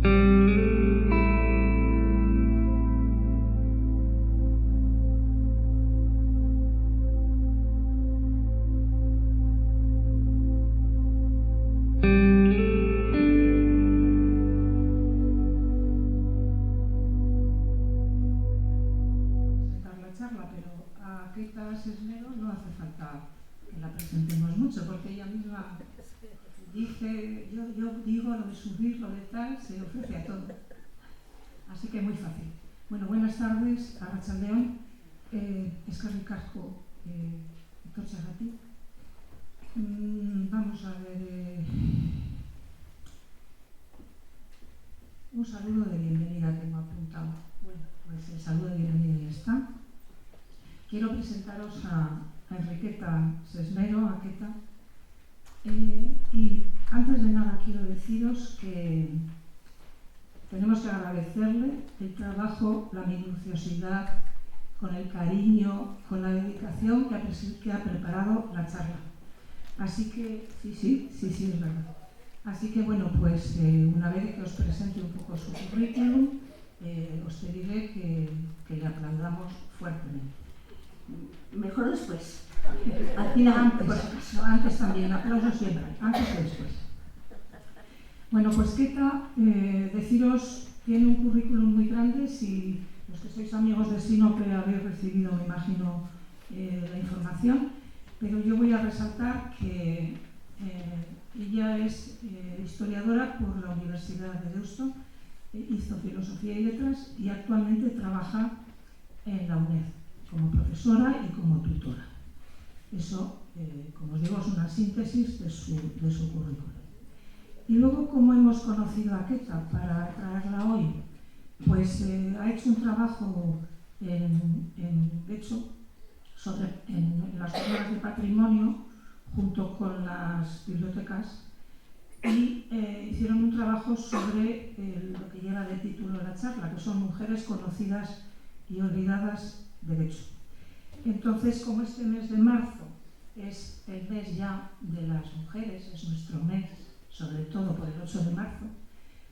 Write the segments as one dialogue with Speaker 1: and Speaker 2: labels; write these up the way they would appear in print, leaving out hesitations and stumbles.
Speaker 1: No hace falta que la presentemos mucho, porque ella misma dice, yo digo lo de subir, lo de tal, se ofrece a todo. Así que muy fácil. Bueno, buenas tardes, arratsaldeon, eskerrik asko etortzeagatik. Vamos a ver, un saludo de bienvenida tengo apuntado. Bueno, pues el saludo de bienvenida ya está. Quiero presentaros a Enriqueta Sesmero, a Queta, y antes de nada quiero deciros que tenemos que agradecerle el trabajo, la minuciosidad, con el cariño, con la dedicación que ha preparado la charla. Así que, sí, es verdad. Así que bueno, pues una vez que os presente un poco su currículum, os pediré que le aplaudamos fuertemente.
Speaker 2: Mejor después. Al final,
Speaker 1: antes también, aplausos siempre, antes o después. Bueno, pues Queta, deciros, tiene un currículum muy grande. Si los que sois amigos de Sinope habéis recibido, me imagino, la información, pero yo voy a resaltar que ella es historiadora por la Universidad de Deusto, hizo Filosofía y Letras y actualmente trabaja en la UNED como profesora y como tutora. Eso, como os digo, es una síntesis de su currículum. Y luego, ¿cómo hemos conocido a Queta para traerla hoy? Pues ha hecho un trabajo en las jornadas de patrimonio junto con las bibliotecas y hicieron un trabajo sobre lo que lleva de título la charla, que son mujeres conocidas y olvidadas de Getxo. Entonces, como este mes de marzo es el mes ya de las mujeres, es nuestro mes, sobre todo por el 8 de marzo,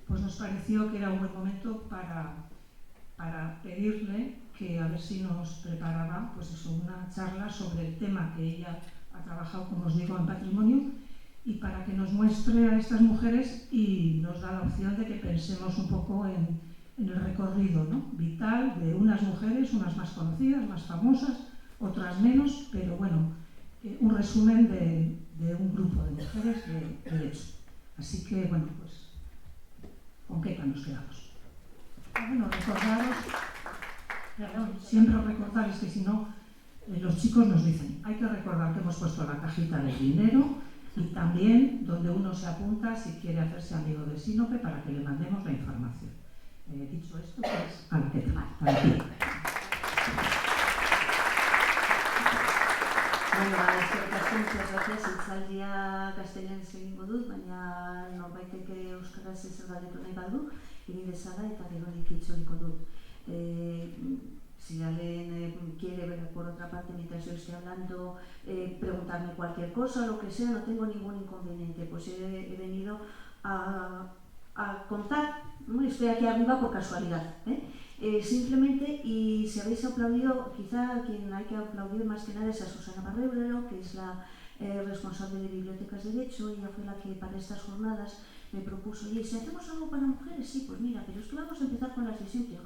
Speaker 1: pues nos pareció que era un buen momento para pedirle que a ver si nos preparaba pues eso, una charla sobre el tema que ella ha trabajado, como os digo, en patrimonio, y para que nos muestre a estas mujeres y nos da la opción de que pensemos un poco en el recorrido, ¿no?, vital de unas mujeres, unas más conocidas, más famosas, otras menos, pero bueno, un resumen de un grupo de mujeres de hecho. Así que, bueno, pues con Queta nos quedamos. Bueno, recordaros, siempre recordar, es que si no, los chicos nos dicen, hay que recordar que hemos puesto la cajita del dinero y también donde uno se apunta si quiere hacerse amigo de Sinope para que le mandemos la información. Dicho esto, pues, a la Queta, para ti.
Speaker 2: Bueno, muchas gracias. Itzaldia gaztelaniaz egingo dut, baina norbaitek euskaraz ezer galdetu nahi badu, egin dezala eta geronik itzuliko dut. Si alguien quiere ver por otra parte mientras yo esté hablando, preguntarme cualquier cosa, lo que sea, no tengo ningún inconveniente. Pues he venido a contar, ¿no? Estoy aquí arriba por casualidad, simplemente, y si habéis aplaudido, quizá a quien hay que aplaudir más que nada es a Susana Barrebrero, que es la responsable de bibliotecas de Getxo. Ella fue la que para estas jornadas me propuso, oye, si hacemos algo para mujeres, sí, pues mira, pero es que vamos a empezar con las de siempre,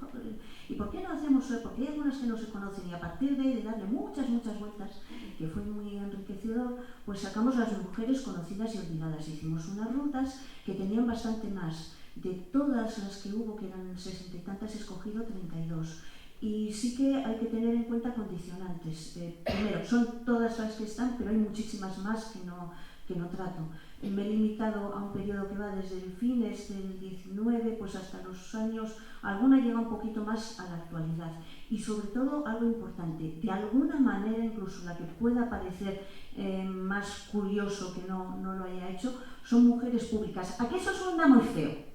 Speaker 2: ¿y por qué no hacemos hoy? Porque hay algunas que no se conocen, y a partir de ahí, de darle muchas vueltas, que fue muy enriquecedor, pues sacamos las mujeres conocidas y olvidadas. Hicimos unas rutas que tenían bastante más. De todas las que hubo, que eran 60 y tantas, he escogido 32. Y sí que hay que tener en cuenta condicionantes. Primero, son todas las que están, pero hay muchísimas más que no trato. Me he limitado a un periodo que va desde el fines del 19 pues hasta los años, alguna llega un poquito más a la actualidad. Y sobre todo, algo importante, de alguna manera, incluso la que pueda parecer más curioso que no lo haya hecho, son mujeres públicas. ¿A qué eso suena muy feo?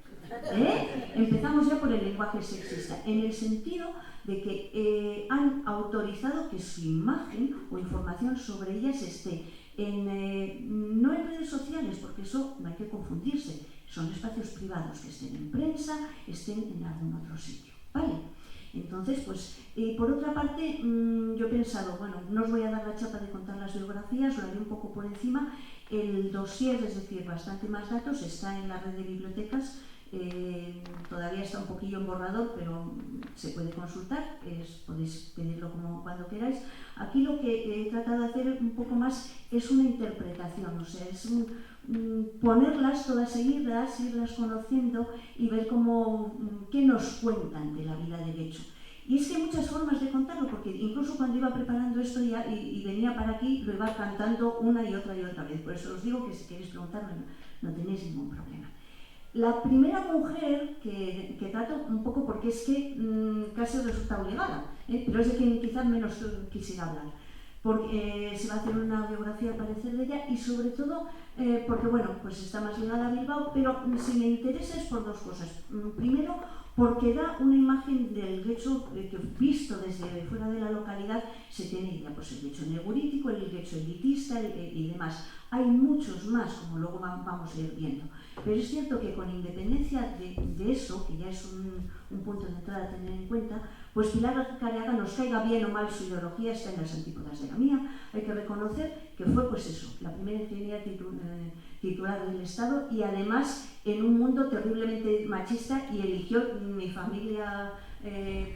Speaker 2: Empezamos ya por el lenguaje sexista, en el sentido de que han autorizado que su imagen o información sobre ellas esté no en redes sociales, sociales, porque eso no hay que confundirse, son espacios privados que estén en prensa, estén en algún otro sitio, ¿vale? Entonces, pues, por otra parte, yo he pensado, bueno, no os voy a dar la chapa de contar las biografías, lo haré un poco por encima. El dossier, es decir, bastante más datos, está en la red de bibliotecas, todavía está un poquillo en borrador, pero se puede consultar, podéis pedirlo como cuando queráis. Aquí lo que he tratado de hacer un poco más es una interpretación, o sea, es ponerlas todas seguidas, irlas conociendo y ver qué nos cuentan de la vida de Getxo. Y es que hay muchas formas de contarlo, porque incluso cuando iba preparando esto y venía para aquí, lo iba cantando una y otra vez. Por eso os digo que si queréis preguntarme, no tenéis ningún problema. La primera mujer que trato un poco, porque es que casi resulta obligada, pero es de quien quizás menos quisiera hablar, porque se va a hacer una biografía al parecer de ella y sobre todo porque bueno, pues está más ligada a Bilbao, pero si me interesa es por dos cosas. Primero, porque da una imagen del Getxo que visto desde fuera de la localidad se tiene idea, pues el Getxo neogurítico, el Getxo elitista y demás. Hay muchos más, como luego vamos a ir viendo. Pero es cierto que con independencia de eso, que ya es un punto de entrada a tener en cuenta, pues Pilar Careaga, nos caiga bien o mal su ideología, está en las antípodas de la mía. Hay que reconocer que fue pues eso, la primera ingeniera titular del Estado y además en un mundo terriblemente machista y eligió, mi familia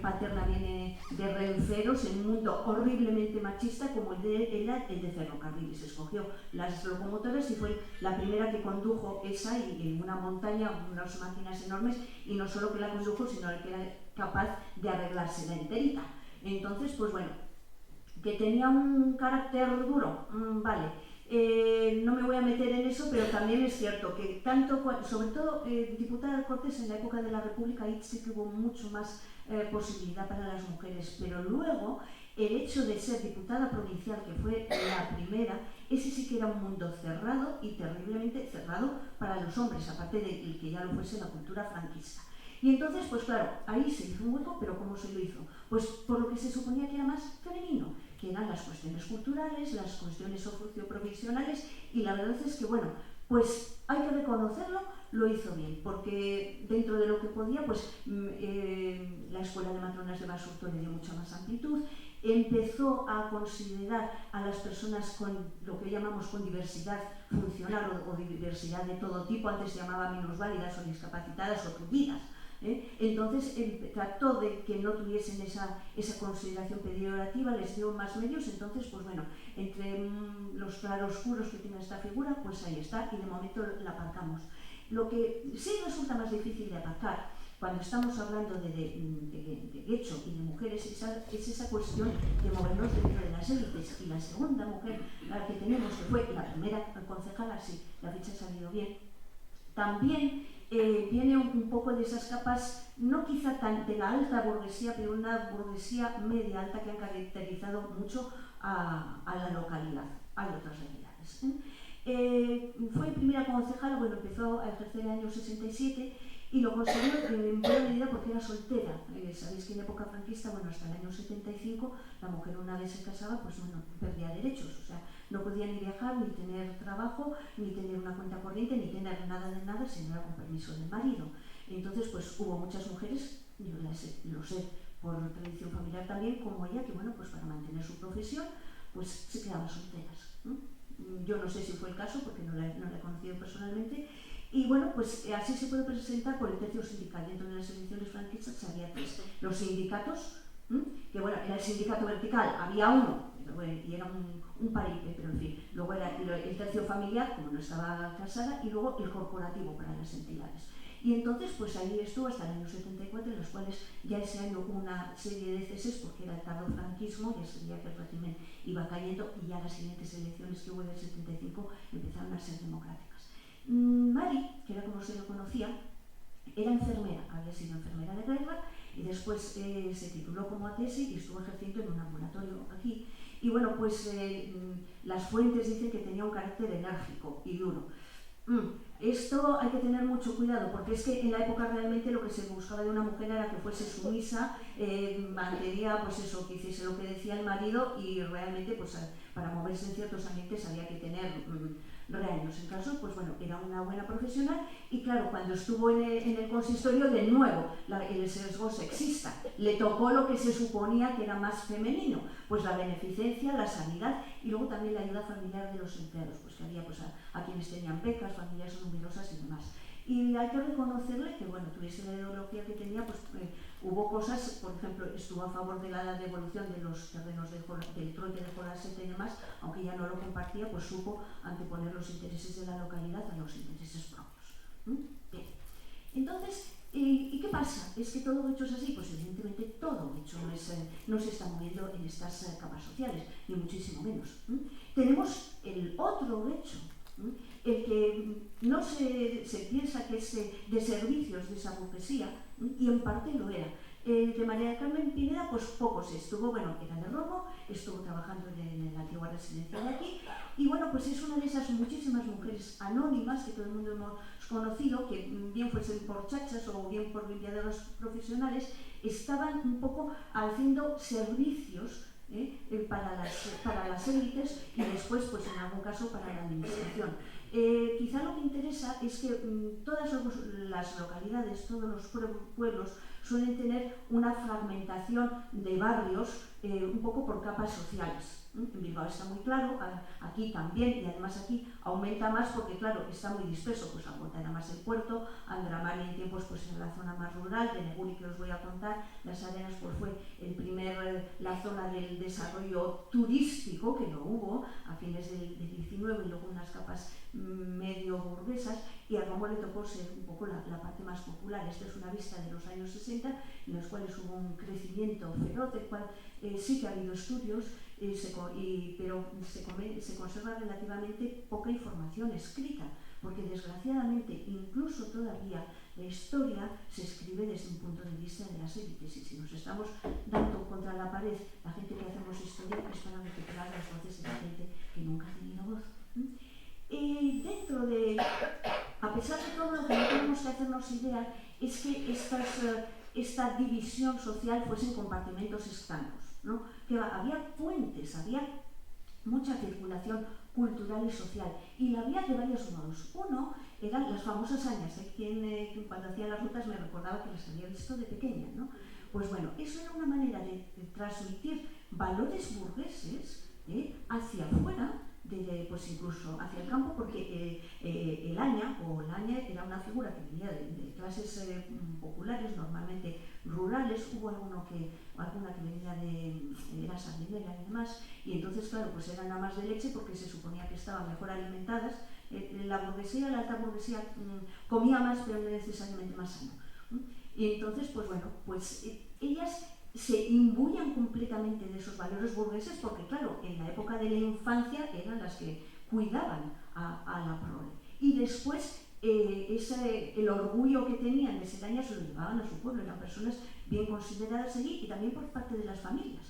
Speaker 2: paterna viene de Renferos, en un mundo horriblemente machista como el de ferrocarriles. Escogió las locomotoras y fue la primera que condujo esa y en una montaña, unas máquinas enormes, y no solo que la condujo, sino que era capaz de arreglársela enterita. Entonces, pues bueno, que tenía un carácter duro, vale. No me voy a meter en eso, pero también es cierto que tanto, sobre todo diputada de Cortes en la época de la República, ahí sí que hubo mucho más posibilidad para las mujeres, pero luego el hecho de ser diputada provincial, que fue la primera, ese sí que era un mundo cerrado y terriblemente cerrado para los hombres, aparte de que ya lo fuese la cultura franquista. Y entonces, pues claro, ahí se hizo un hueco, pero ¿cómo se lo hizo? Pues por lo que se suponía que era más femenino, que eran las cuestiones culturales, las cuestiones socioprofesionales, y la verdad es que, bueno, pues hay que reconocerlo, lo hizo bien, porque dentro de lo que podía, pues la Escuela de Matronas de Basurto le dio mucha más amplitud, empezó a considerar a las personas con lo que llamamos con diversidad funcional o diversidad de todo tipo, antes se llamaba minusválidas o discapacitadas o tullidas. Entonces trató de que no tuviesen esa consideración peyorativa, les dio más medios. Entonces, pues bueno, entre los claroscuros que tiene esta figura, pues ahí está, y de momento la aparcamos. Lo que sí resulta más difícil de aparcar cuando estamos hablando de Getxo y de mujeres es esa cuestión de movernos dentro de las élites. Y la segunda mujer, la que tenemos, que fue la primera concejala, sí, la fecha ha salido bien, también viene un poco de esas capas, no quizá tan de la alta burguesía, pero una burguesía media alta que han caracterizado mucho a la localidad. Hay otras realidades. Fue primera concejal, bueno, empezó a ejercer en el año 67 y lo consiguió en buena medida porque era soltera. Sabéis que en época franquista, bueno, hasta el año 75, la mujer una vez se casaba, pues bueno, perdía derechos, o sea, no podía ni viajar, ni tener trabajo, ni tener una cuenta corriente, ni tener nada de nada, si no era con permiso del marido. Entonces, pues hubo muchas mujeres, yo lo sé por tradición familiar también, como ella, que bueno, pues para mantener su profesión, pues se quedaban solteras, ¿no? Yo no sé si fue el caso, porque no la he conocido personalmente. Y bueno, pues así se puede presentar por el tercio sindical. Dentro de las elecciones franquistas había tres. Los sindicatos, que bueno, era el sindicato vertical, había uno, y era un paripe, pero en fin. Luego era el tercio familiar, como no estaba casada, y luego el corporativo para las entidades. Y entonces, pues ahí estuvo hasta el año 74, en los cuales ya ese año hubo una serie de ceses, porque era el tardofranquismo, ya se veía que el régimen iba cayendo, y ya las siguientes elecciones que hubo en el 75 empezaron a ser democráticas. Mari, que era como se lo conocía, era enfermera, había sido enfermera de guerra y después se tituló como ATS y estuvo ejerciendo en un ambulatorio aquí. Y bueno, pues las fuentes dicen que tenía un carácter enérgico y duro. Esto hay que tener mucho cuidado, porque es que en la época realmente lo que se buscaba de una mujer era que fuese sumisa, mantenía pues eso, que hiciese lo que decía el marido, y realmente pues para moverse en ciertos ambientes había que tener reaños. En caso, pues bueno, era una buena profesional, y claro, cuando estuvo en el consistorio, de nuevo, el sesgo sexista, le tocó lo que se suponía que era más femenino, pues la beneficencia, la sanidad, y luego también la ayuda familiar de los empleados, pues que había pues a quienes tenían becas, familias numerosas y demás. Y hay que reconocerle que, bueno, tuviese la ideología que tenía, pues hubo cosas, por ejemplo, estuvo a favor de la devolución de los terrenos del troque de Jolasete y demás, aunque ya no lo compartía, pues supo anteponer los intereses de la localidad a los intereses propios. Bien. Entonces, ¿y qué pasa? ¿Es que todo hecho es así? Pues evidentemente todo hecho no se está moviendo en estas capas sociales, ni muchísimo menos. Tenemos el otro hecho, el que no se piensa que es de servicios de esa burguesía, y en parte lo era. De María del Carmen Pineda, pues poco se estuvo, bueno, era de Romo, estuvo trabajando en la antigua residencia de aquí, y bueno, pues es una de esas muchísimas mujeres anónimas que todo el mundo hemos conocido, que bien fuesen por chachas o bien por limpiadoras profesionales, estaban un poco haciendo servicios para las élites, y después, pues en algún caso, para la administración. Quizá lo que interesa es que todas las localidades, todos los pueblos, suelen tener una fragmentación de barrios un poco por capas sociales. En Bilbao está muy claro, aquí también, y además aquí aumenta más porque, claro, está muy disperso, pues Aguantana más el puerto, Andramari en tiempos pues en la zona más rural, de Neguri, que os voy a contar, Las Arenas pues fue la zona del desarrollo turístico, que lo hubo a fines del 19, y luego unas capas medio burguesas, y a Romo le tocó ser un poco la parte más popular. Esta es una vista de los años 60, en los cuales hubo un crecimiento feroz, del cual sí que ha habido estudios, pero se conserva relativamente poca información escrita, porque desgraciadamente incluso todavía la historia se escribe desde un punto de vista de las élites, y si nos estamos dando contra la pared, la gente que hacemos historia, es para recuperar las voces de la gente que nunca ha tenido voz. Y a pesar de todo, lo que no tenemos que hacernos idea es que esta división social fuese en compartimentos estancos, ¿no? Que había puentes, había mucha circulación cultural y social, y la había de varios modos. Uno eran las famosas añas, quien cuando hacía las rutas me recordaba que las había visto de pequeña, ¿no? Pues bueno, eso era una manera de transmitir valores burgueses hacia afuera, pues incluso hacia el campo, porque el aña era una figura que venía de clases populares, normalmente rurales. Hubo alguna que venía era sardinera y demás, y entonces claro, pues eran amas de leche porque se suponía que estaban mejor alimentadas. La burguesía, la alta burguesía, comía más, pero no necesariamente más sano. Y entonces, pues bueno, pues ellas se imbuían completamente de esos valores burgueses, porque claro, en la época de la infancia eran las que cuidaban a la prole, y después el orgullo que tenían de ser añas se lo llevaban a su pueblo. Eran personas bien consideradas allí, y también por parte de las familias,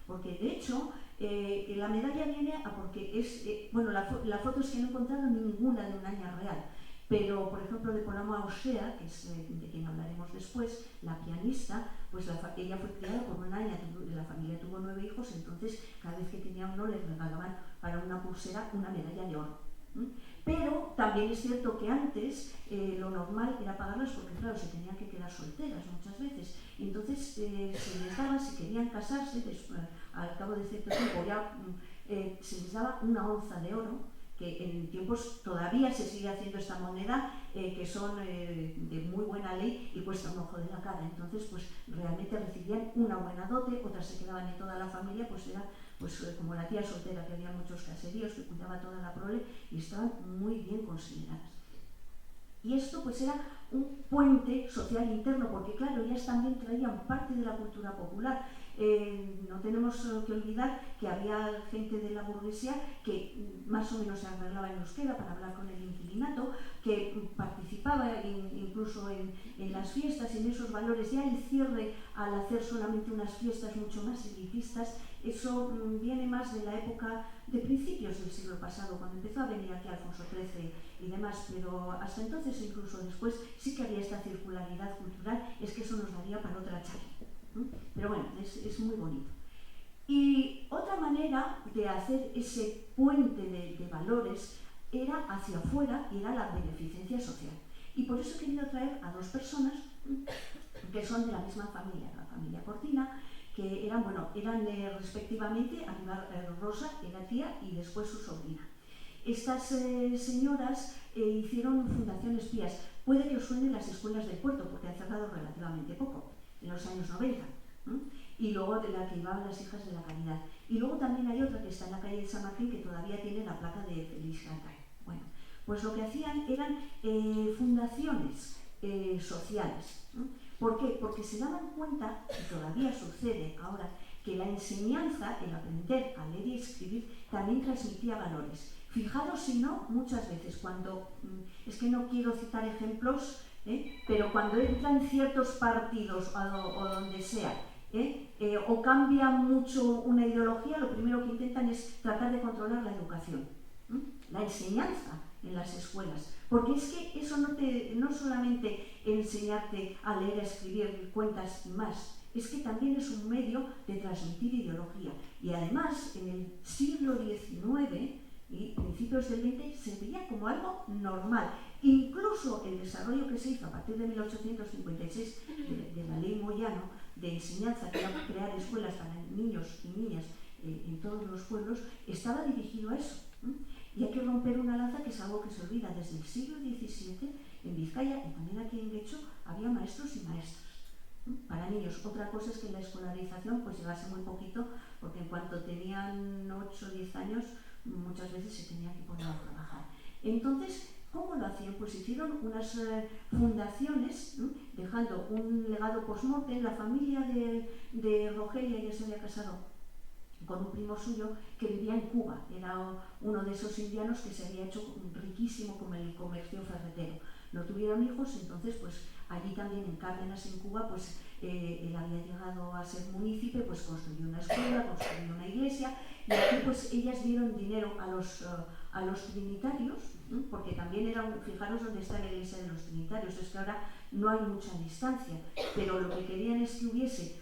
Speaker 2: porque de hecho la medalla viene porque es, bueno, la foto es que no he encontrado ninguna de un año real, pero por ejemplo de Polamo Osea, que es de quien hablaremos después, la pianista, pues ella fue criada por una aña, la familia tuvo 9 hijos, entonces cada vez que tenía uno le regalaban para una pulsera una medalla de oro. Pero también es cierto que antes lo normal era pagarlas, porque claro, se tenían que quedar solteras muchas veces, y entonces se les daba, si querían casarse, al cabo de cierto tiempo ya se les daba una onza de oro, que en tiempos todavía se sigue haciendo esta moneda, que son de muy buena ley y cuesta un ojo de la cara. Entonces pues realmente recibían una buena dote, otras se quedaban en toda la familia, pues era como la tía soltera, que había muchos caseríos que cuidaba toda la prole y estaban muy bien consideradas. Y esto pues era un puente social interno, porque claro, ellas también traían parte de la cultura popular. No tenemos que olvidar que había gente de la burguesía que más o menos se arreglaba en euskera para hablar con el inquilinato, que participaba incluso en las fiestas y en esos valores. Ya el cierre, al hacer solamente unas fiestas mucho más elitistas, eso viene más de la época de principios del siglo pasado, cuando empezó a venir aquí Alfonso XIII y demás, pero hasta entonces, incluso después, sí que había esta circularidad cultural, es que eso nos daría para otra charla. Pero bueno, es muy bonito. Y otra manera de hacer ese puente de valores era hacia afuera y era la beneficencia social. Y por eso he querido traer a dos personas que son de la misma familia, la familia Cortina, que eran respectivamente Aníbal Rosa, era tía, y después su sobrina. Estas señoras hicieron fundaciones pías. Puede que os suenen las escuelas del puerto, porque han cerrado relativamente poco, en los años 90. Y luego de la que llevaban las hijas de la Caridad. Y luego también hay otra que está en la calle de San Martín, que todavía tiene la placa de Feliz Gantay. Bueno, pues lo que hacían eran fundaciones sociales. ¿Por qué? Porque se daban cuenta, y todavía sucede ahora, que la enseñanza, el aprender a leer y escribir, también transmitía valores. Fijaros si no, muchas veces cuando, es que no quiero citar ejemplos, pero cuando entran ciertos partidos o donde sea, o cambia mucho una ideología, lo primero que intentan es tratar de controlar la educación, la enseñanza en las escuelas, porque es que eso no solamente enseñarte a leer, a escribir cuentas y más, es que también es un medio de transmitir ideología. Y además, en el siglo XIX y principios del XX se veía como algo normal. Incluso el desarrollo que se hizo a partir de 1856 de la ley Moyano de enseñanza, que era crear escuelas para niños y niñas en todos los pueblos, estaba dirigido a eso. Y hay que romper una lanza, que es algo que se olvida. Desde el siglo XVII en Vizcaya y también aquí en Guecho había maestros y maestras para niños. Otra cosa es que la escolarización pues llegase muy poquito, porque en cuanto tenían 8 o 10 años muchas veces se tenían que poner a trabajar. Entonces, ¿cómo lo hacían? Pues hicieron unas fundaciones, dejando un legado post-mortem. La familia de Rogelia ya se había casado con un primo suyo que vivía en Cuba. Era uno de esos indianos que se había hecho riquísimo con el comercio ferretero. No tuvieron hijos, entonces pues allí también en Cárdenas, en Cuba, pues él había llegado a ser munícipe, pues construyó una escuela, construyó una iglesia, y aquí pues ellas dieron dinero a los trinitarios, porque también era fijaros dónde está la iglesia de los trinitarios, es que ahora no hay mucha distancia, pero lo que querían es que hubiese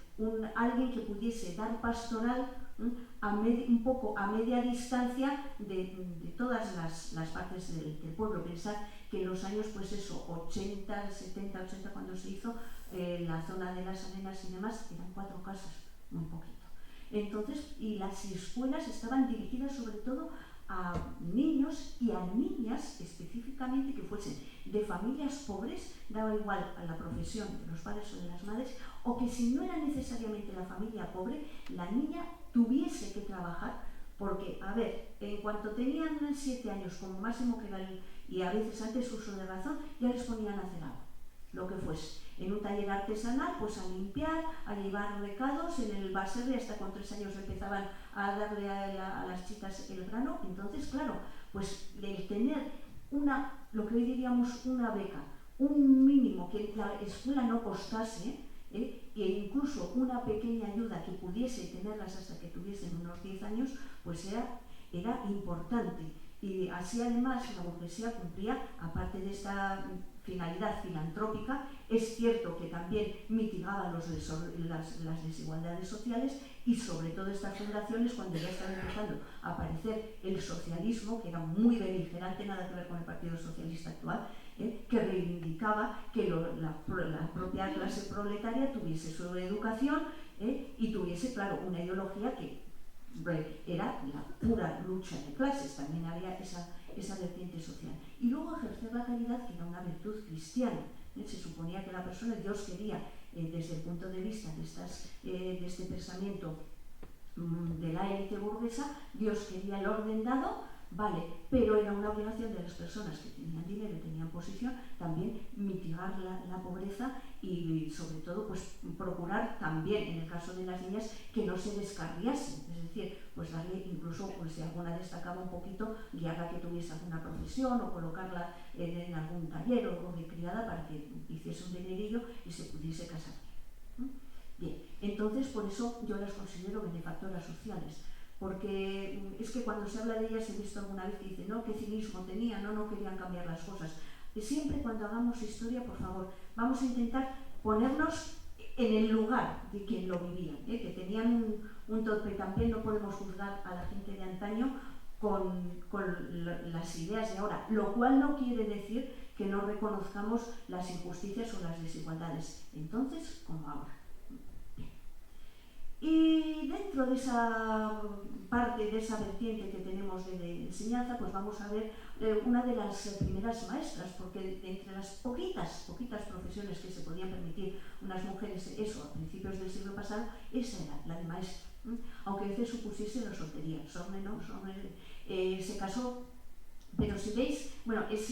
Speaker 2: alguien que pudiese dar pastoral un poco a media distancia de todas las partes del pueblo. Pensad que en los años, pues eso, 80, 70, 80, cuando se hizo la zona de las Arenas y demás, eran 4 casas, muy poquito. Entonces, y las escuelas estaban dirigidas sobre todo a niños y a niñas específicamente que fuesen de familias pobres, daba igual a la profesión de los padres o de las madres, o que si no era necesariamente la familia pobre, la niña tuviese que trabajar, porque, a ver, en cuanto tenían 7 años como máximo, que era y a veces antes uso de razón, ya les ponían a hacer algo, lo que fuese. En un taller artesanal, pues a limpiar, a llevar recados. En el baserri hasta con 3 años empezaban a darle a las chicas el grano. Entonces, claro, pues el tener lo que hoy diríamos una beca, un mínimo que la escuela no costase, e incluso una pequeña ayuda que pudiese tenerlas hasta que tuviesen unos 10 años, pues era importante. Y así además la burguesía cumplía, aparte de esta finalidad filantrópica, es cierto que también mitigaba las desigualdades sociales, y sobre todo estas fundaciones, cuando ya estaba empezando a aparecer el socialismo, que era muy beligerante, nada que ver con el Partido Socialista actual, que reivindicaba que la propia clase proletaria tuviese su educación y tuviese, claro, una ideología que era la pura lucha de clases. También había esa vertiente social. Y luego ejercer la caridad, que era una virtud cristiana. Se suponía que la persona, Dios quería, desde el punto de vista de este pensamiento de la élite burguesa, Dios quería el orden dado, vale, pero era una obligación de las personas que tenían dinero y tenían posición también mitigar la pobreza y sobre todo pues procurar también, en el caso de las niñas, que no se descarriasen, es decir, pues darle incluso, pues si alguna destacaba un poquito, guiarla que tuviese alguna profesión o colocarla en algún taller o de criada para que hiciese un dinerillo y se pudiese casar. Bien, entonces por eso yo las considero benefactoras sociales, porque es que cuando se habla de ellas he visto alguna vez que dicen, no, qué cinismo tenían, no querían cambiar las cosas. Y siempre cuando hagamos historia, por favor, vamos a intentar ponernos en el lugar de quien lo vivían, que tenían un tope. También no podemos juzgar a la gente de antaño con las ideas de ahora, lo cual no quiere decir que no reconozcamos las injusticias o las desigualdades, entonces como ahora. Y dentro de esa parte, de esa vertiente que tenemos de enseñanza, pues vamos a ver una de las primeras maestras, porque entre las poquitas profesiones que se podían permitir unas mujeres, eso, a principios del siglo pasado, esa era la de maestra. Aunque a veces supusiese la soltería. Sorne se casó, pero si veis, bueno, es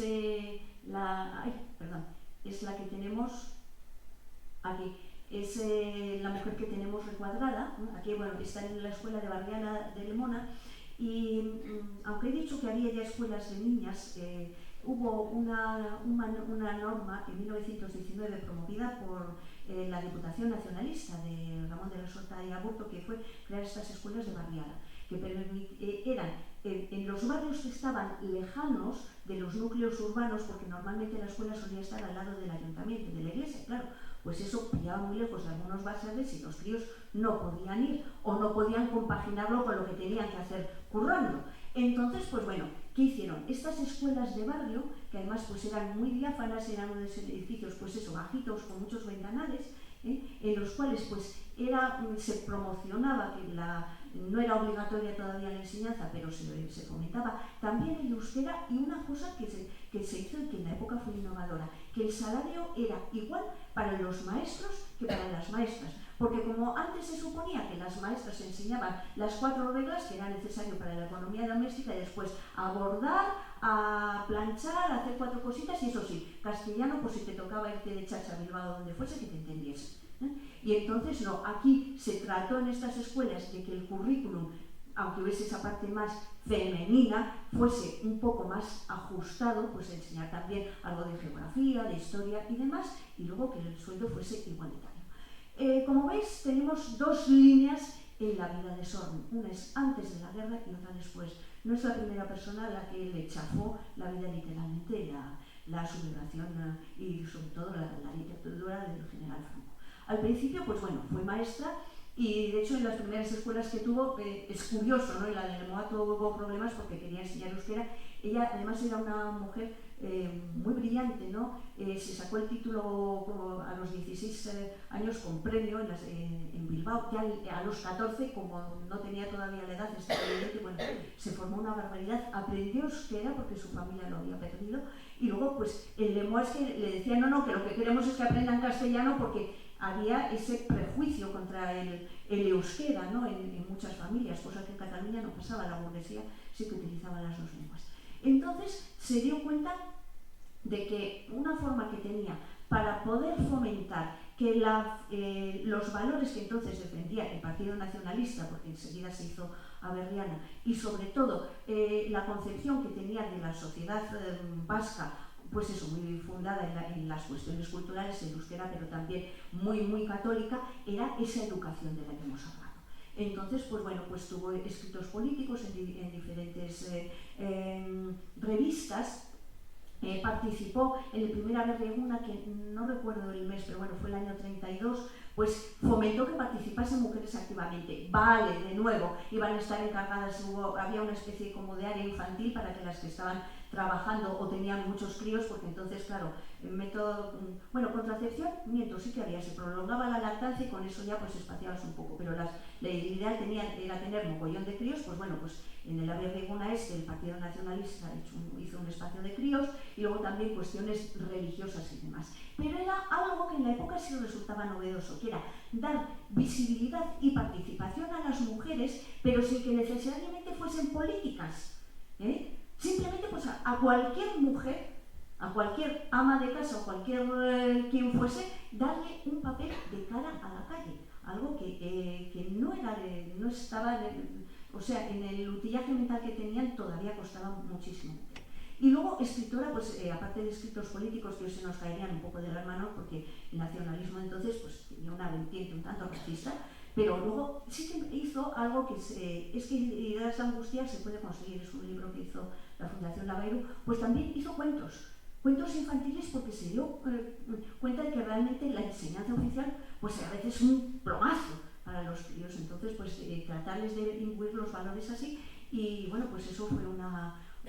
Speaker 2: la que tenemos aquí. Es la mujer que tenemos recuadrada, ¿no? Aquí, bueno, está en la escuela de Barriana de Lemona, y aunque he dicho que había ya escuelas de niñas, hubo una norma en 1919 promovida por la Diputación Nacionalista de Ramón de la Sorta y Aburto, que fue crear estas escuelas de barriada, que eran en los barrios que estaban lejanos de los núcleos urbanos, porque normalmente la escuela solía estar al lado del ayuntamiento, de la iglesia, claro. Pues eso pillaba muy lejos de algunos bases y los críos no podían ir o no podían compaginarlo con lo que tenían que hacer currando. Entonces, pues bueno, ¿qué hicieron? Estas escuelas de barrio, que además pues eran muy diáfanas, eran unos edificios pues eso, bajitos, con muchos ventanales, en los cuales pues se promocionaba que no era obligatoria todavía la enseñanza, pero se fomentaba también el euskera, y una cosa que se hizo y que en la época fue innovadora, que el salario era igual para los maestros que para las maestras, porque como antes se suponía que las maestras enseñaban las 4 reglas que era necesario para la economía doméstica, y después a bordar, a planchar, a hacer 4 cositas, y eso sí, castellano, pues si te tocaba irte de Chacha a Bilbao, donde fuese, que te entendiese. Y entonces no, aquí se trató en estas escuelas de que el currículum, aunque hubiese esa parte más femenina, fuese un poco más ajustado, pues enseñar también algo de geografía, de historia y demás, y luego que el sueldo fuese igualitario. Como veis, tenemos 2 líneas en la vida de Sorn, una es antes de la guerra y otra después. No es la primera persona a la que le chafó la vida literalmente, la sublevación y sobre todo la dictadura del general Franco. Al principio, pues bueno, fue maestra, y de hecho en las primeras escuelas que tuvo, es curioso, ¿no? En la de Lemoa tuvo problemas porque quería enseñar euskera. Ella además era una mujer muy brillante, ¿no? Se sacó el título a los 16 años con premio en Bilbao. Ya a los 14, como no tenía todavía la edad, bueno, se formó una barbaridad, aprendió euskera porque su familia lo había perdido, y luego pues en Lemoa es que le decían no, que lo que queremos es que aprendan castellano, porque había ese prejuicio contra el euskera, ¿no? en muchas familias, cosa que en Cataluña no pasaba, la burguesía sí que utilizaba las 2 lenguas. Entonces se dio cuenta de que una forma que tenía para poder fomentar que los valores que entonces defendía el Partido Nacionalista, porque enseguida se hizo aberriana, y sobre todo la concepción que tenía de la sociedad vasca, pues eso, muy fundada en las cuestiones culturales, en euskera, pero también muy católica, era esa educación de la que hemos hablado. Entonces, pues bueno, pues tuvo escritos políticos en diferentes revistas. Participó en el primer Aberrieguna, que no recuerdo el mes, pero bueno, fue el año 32, pues fomentó que participasen mujeres activamente. Vale, de nuevo, iban a estar encargadas, había una especie como de área infantil para que las que estaban trabajando o tenían muchos críos, porque entonces, claro, el método, bueno, contracepción, sí que había, se prolongaba la lactancia y con eso ya pues espaciabas un poco, pero la ideal era tener mogollón de críos. Pues bueno, pues en el Aberrieguna el Partido Nacionalista hizo un espacio de críos, y luego también cuestiones religiosas y demás. Pero era algo que en la época sí resultaba novedoso, que era dar visibilidad y participación a las mujeres, pero sin que necesariamente fuesen políticas, simplemente pues a cualquier mujer, a cualquier ama de casa o cualquier quien fuese, darle un papel de cara a la calle, algo que no estaba, o sea, en el utillaje mental que tenían todavía costaba muchísimo. Y luego escritora, pues aparte de escritos políticos que hoy se nos caerían un poco de las manos, porque el nacionalismo entonces pues tenía una vertiente un tanto racista, Pero luego sí que hizo algo que es que Ideas de Angustia se puede conseguir, es un libro que hizo la Fundación Lavairu, pues también hizo cuentos infantiles, porque se dio cuenta de que realmente la enseñanza oficial pues a veces es un plomazo para los críos, entonces pues tratarles de imbuir los valores así, y bueno, pues eso fue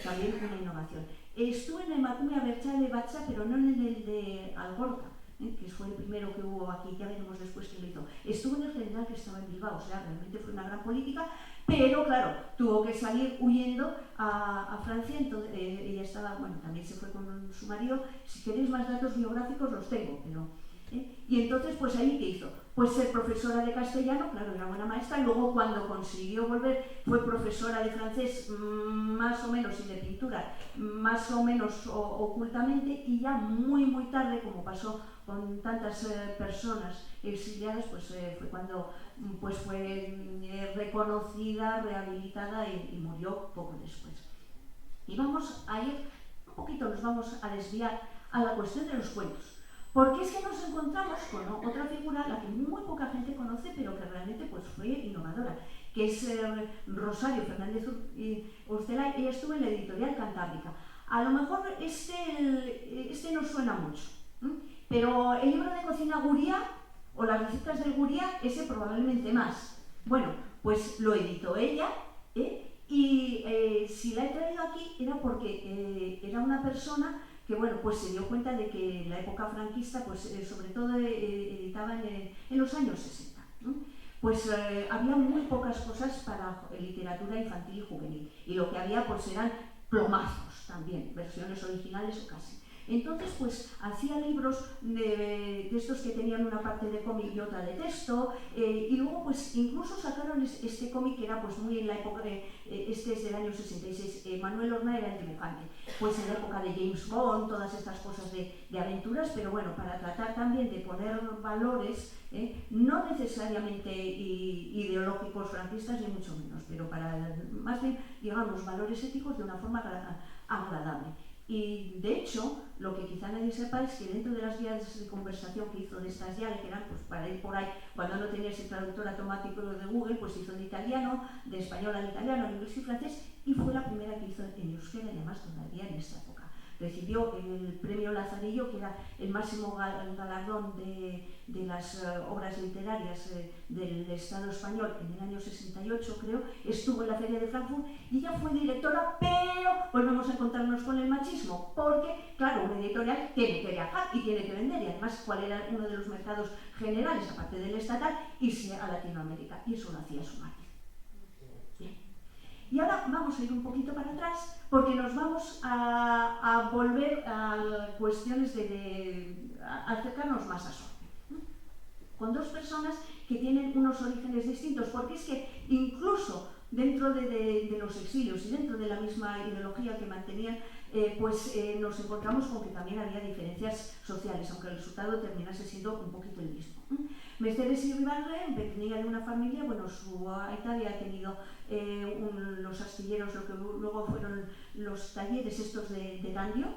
Speaker 2: también una innovación. Estuve en el Emakume Abertzale Batza, pero no en el de Algorta, que fue el primero que hubo aquí, ya veremos después quién lo hizo. Estuvo en el general, que estaba en Bilbao, o sea, realmente fue una gran política, pero claro, tuvo que salir huyendo a Francia, entonces ella estaba, bueno, también se fue con su marido. Si queréis más datos biográficos los tengo, pero... Y entonces, pues ahí, ¿qué hizo? Pues ser profesora de castellano, claro, era buena maestra, y luego cuando consiguió volver fue profesora de francés más o menos, y de pintura más o menos ocultamente, y ya muy muy tarde, como pasó con tantas personas exiliadas, pues fue cuando pues fue reconocida, rehabilitada y murió poco después. Y vamos a ir un poquito, nos vamos a desviar a la cuestión de los cuentos. Porque es que nos encontramos con otra figura, la que muy poca gente conoce, pero que realmente pues, fue innovadora, que es Rosario Fernández Urcelay. Ella estuvo en la editorial Cantábrica. A lo mejor este nos suena mucho, pero el libro de cocina Guria, o las recetas del Guria, ese probablemente más. Bueno, pues lo editó ella, y si la he traído aquí era porque era una persona que bueno, pues se dio cuenta de que en la época franquista, pues sobre todo editaba en los años 60, ¿no? Pues había muy pocas cosas para literatura infantil y juvenil, y lo que había pues eran plomazos también, versiones originales o casi. Entonces pues hacía libros de estos que tenían una parte de cómic y otra de texto, y luego pues incluso sacaron este cómic que era pues muy en la época este es del año 66, Manuel Horna era el dibujante, pues en la época de James Bond, todas estas cosas de aventuras, pero bueno, para tratar también de poner valores, no necesariamente ideológicos franquistas ni mucho menos, pero para más bien, digamos, valores éticos de una forma agradable. Y de hecho, lo que quizá nadie sepa es que dentro de las guías de conversación que hizo de estas YAL, que eran pues, para ir por ahí, cuando no tenía ese traductor automático de Google, pues hizo en italiano, de español al italiano, en inglés y francés, y fue la primera que hizo en euskera, y además todavía en esta época. Recibió el premio Lazarillo, que era el máximo galardón de las obras literarias del Estado español en el año 68, creo. Estuvo en la Feria de Frankfurt y ella fue directora, pero volvemos a encontrarnos con el machismo, porque, claro, una editorial tiene que viajar y tiene que vender, y además, ¿cuál era uno de los mercados generales, aparte del estatal? Irse a Latinoamérica, y eso lo hacía su marido. Y ahora vamos a ir un poquito para atrás, porque nos vamos a volver a cuestiones de acercarnos más a Sorbe, con dos personas que tienen unos orígenes distintos, porque es que incluso dentro de los exilios y dentro de la misma ideología que mantenían, nos encontramos con que también había diferencias sociales, aunque el resultado terminase siendo un poquito el mismo. Mercedes Iribarren venía de una familia, bueno, su aita había tenido los astilleros, lo que luego fueron los talleres estos de Gandio,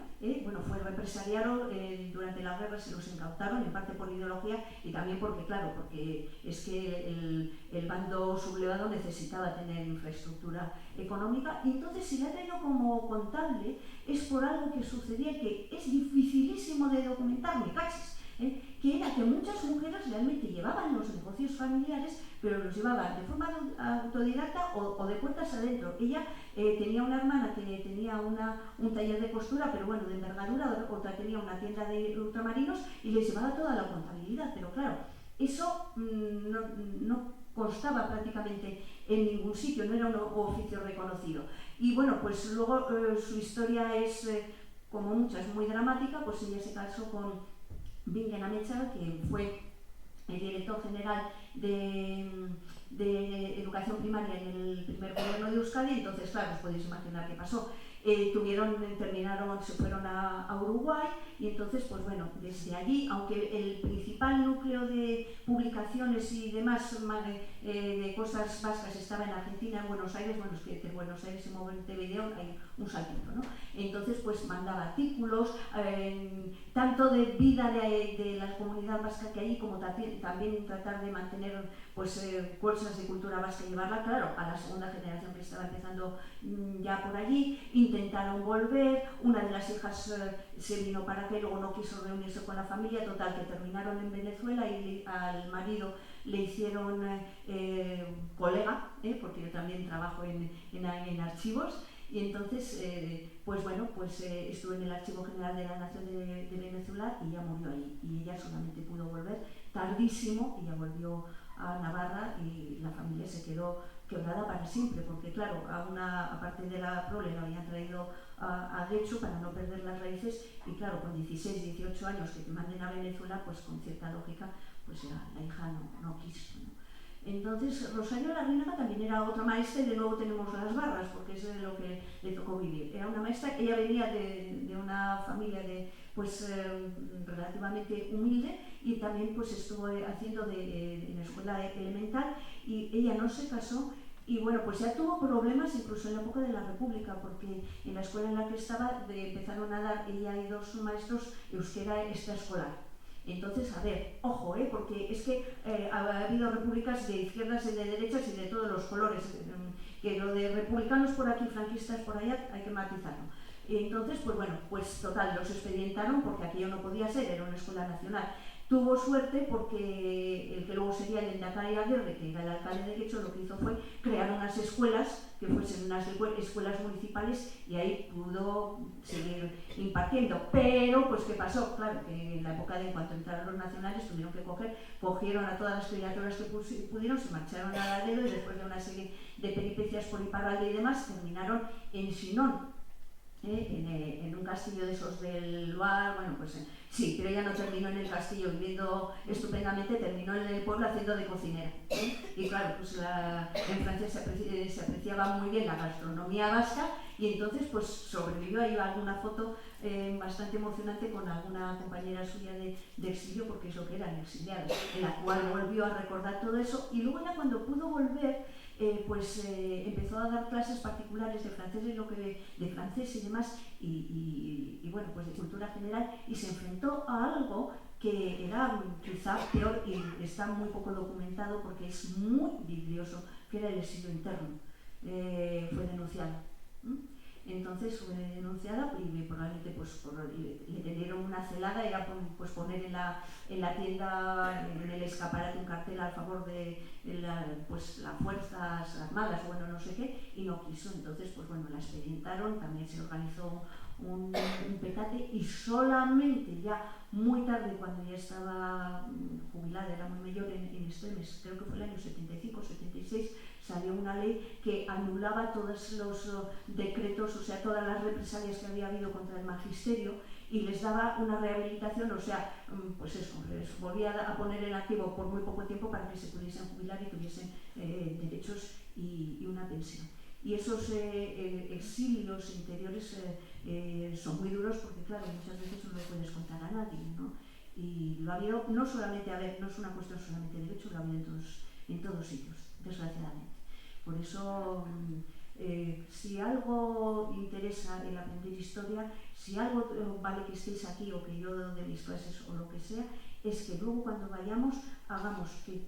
Speaker 2: bueno, fue represaliado, durante la guerra se los incautaron, en parte por ideología y también porque, claro, porque es que el bando sublevado necesitaba tener infraestructura económica, y entonces si la he traído como contable es por algo que sucedía que es dificilísimo de documentar, me cachis, que era que muchas mujeres realmente llevaban los negocios familiares, pero los llevaban de forma autodidacta o de puertas adentro. Ella tenía una hermana que tenía un taller de costura, pero bueno, de envergadura, otra tenía una tienda de ultramarinos y les llevaba toda la contabilidad, pero claro, eso no constaba prácticamente en ningún sitio, no era un oficio reconocido. Y bueno, pues luego su historia es, como muchas, muy dramática, pues ella se casó con Bingen Amecha, que fue el director general de educación primaria en el primer gobierno de Euskadi. Entonces, claro, os podéis imaginar qué pasó. terminaron, se fueron a Uruguay, y entonces, pues bueno, desde allí, aunque el principal núcleo de publicaciones y demás de cosas vascas estaba en Argentina, en Buenos Aires, bueno, es que en Buenos Aires, en Montevideo, hay un saltito, ¿no? Entonces, pues mandaba artículos, tanto de vida de la comunidad vasca que hay, como también tratar de mantener pues cosas de cultura vasca y llevarla, claro, a la segunda generación que estaba empezando ya por allí. Intentaron volver, una de las hijas se vino para acá y luego no quiso reunirse con la familia, total, que terminaron en Venezuela, y al marido le hicieron colega, porque yo también trabajo en archivos, y entonces, pues bueno, pues estuve en el Archivo General de la Nación de Venezuela y ya murió allí, y ella solamente pudo volver tardísimo, y ya volvió a Navarra, y la familia se quedó quebrada para siempre, porque claro, aparte de la prole la habían traído a Guecho para no perder las raíces, y claro, con 16, 18 años que te manden a Venezuela, pues con cierta lógica, pues la hija no quiso, ¿no? Entonces, Rosario Larrinaga también era otra maestra, y de nuevo tenemos las barras, porque eso es lo que le tocó vivir. Era una maestra, ella venía de una familia relativamente humilde, y también pues estuvo haciendo en la escuela elemental, y ella no se casó. Y bueno, pues ya tuvo problemas incluso en la época de la República, porque en la escuela en la que estaba empezaron a dar ella y dos maestros euskera extraescolar. Entonces, a ver, ojo, porque es que ha habido repúblicas de izquierdas y de derechas y de todos los colores, que lo de republicanos por aquí, franquistas por allá, hay que matizarlo. Y entonces, pues bueno, pues total, los expedientaron porque aquello no podía ser, era una escuela nacional. Tuvo suerte porque el que luego sería el Lehendakari Aguirre, que era el alcalde de Guecho, lo que hizo fue crear unas escuelas que fuesen unas escuelas municipales, y ahí pudo seguir impartiendo. Pero, pues, ¿qué pasó? Claro, que en la época de cuando entraron los nacionales tuvieron que cogieron a todas las criaturas que pudieron, se marcharon a Laredo, y después de una serie de peripecias por Iparralde y demás, terminaron en Sinón. En un castillo de esos del Loire, bueno, pues sí, pero ella no terminó en el castillo viviendo estupendamente, terminó en el pueblo haciendo de cocinera. Y claro, pues en Francia se apreciaba muy bien la gastronomía vasca, y entonces pues sobrevivió. Ahí va alguna foto bastante emocionante con alguna compañera suya de exilio, porque es lo que eran, exiliados, en la cual volvió a recordar todo eso, y luego ya cuando pudo volver, empezó a dar clases particulares de francés y demás, y bueno, pues de cultura general, y se enfrentó a algo que era quizá peor, y está muy poco documentado porque es muy vidrioso, que era el exilio interno. Fue denunciada. Entonces fue denunciada, y probablemente pues, le dieron una celada, era pues poner en la tienda, en el escaparate, un cartel a favor de pues, las Fuerzas Armadas, bueno, no sé qué, y no quiso. Entonces, pues bueno, la expedientaron, también se organizó un petate, y solamente ya muy tarde, cuando ya estaba jubilada, era muy mayor, en Extremes, creo que fue el año 75, 76, salió una ley que anulaba todos los decretos, o sea, todas las represalias que había habido contra el magisterio, y les daba una rehabilitación, o sea, pues eso, les volvía a poner en activo por muy poco tiempo para que se pudiesen jubilar y tuviesen derechos y una pensión. Y esos exilios interiores son muy duros, porque claro, muchas veces no lo puedes contar a nadie, ¿no? Y lo ha habido, no solamente, a ver, no es una cuestión solamente de derecho, lo ha habido en todos sitios, desgraciadamente. Por eso, si algo interesa el aprender historia, si algo vale que estéis aquí, o que yo de mis clases, o lo que sea, es que luego cuando vayamos hagamos que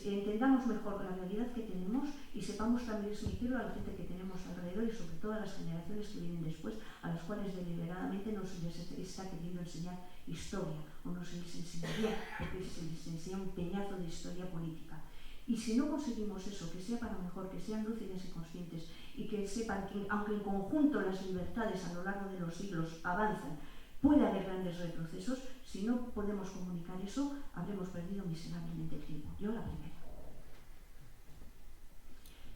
Speaker 2: entendamos mejor la realidad que tenemos, y sepamos también transmitirlo a la gente que tenemos alrededor, y sobre todo a las generaciones que vienen después, a las cuales deliberadamente no se les está queriendo enseñar historia, o no se les enseñaría, porque se les enseña un peñazo de historia política. Y si no conseguimos eso, que sea para mejor, que sean lúcidas y conscientes, y que sepan que, aunque en conjunto las libertades a lo largo de los siglos avanzan, puede haber grandes retrocesos, si no podemos comunicar eso, habremos perdido miserablemente el tiempo. Yo la primera.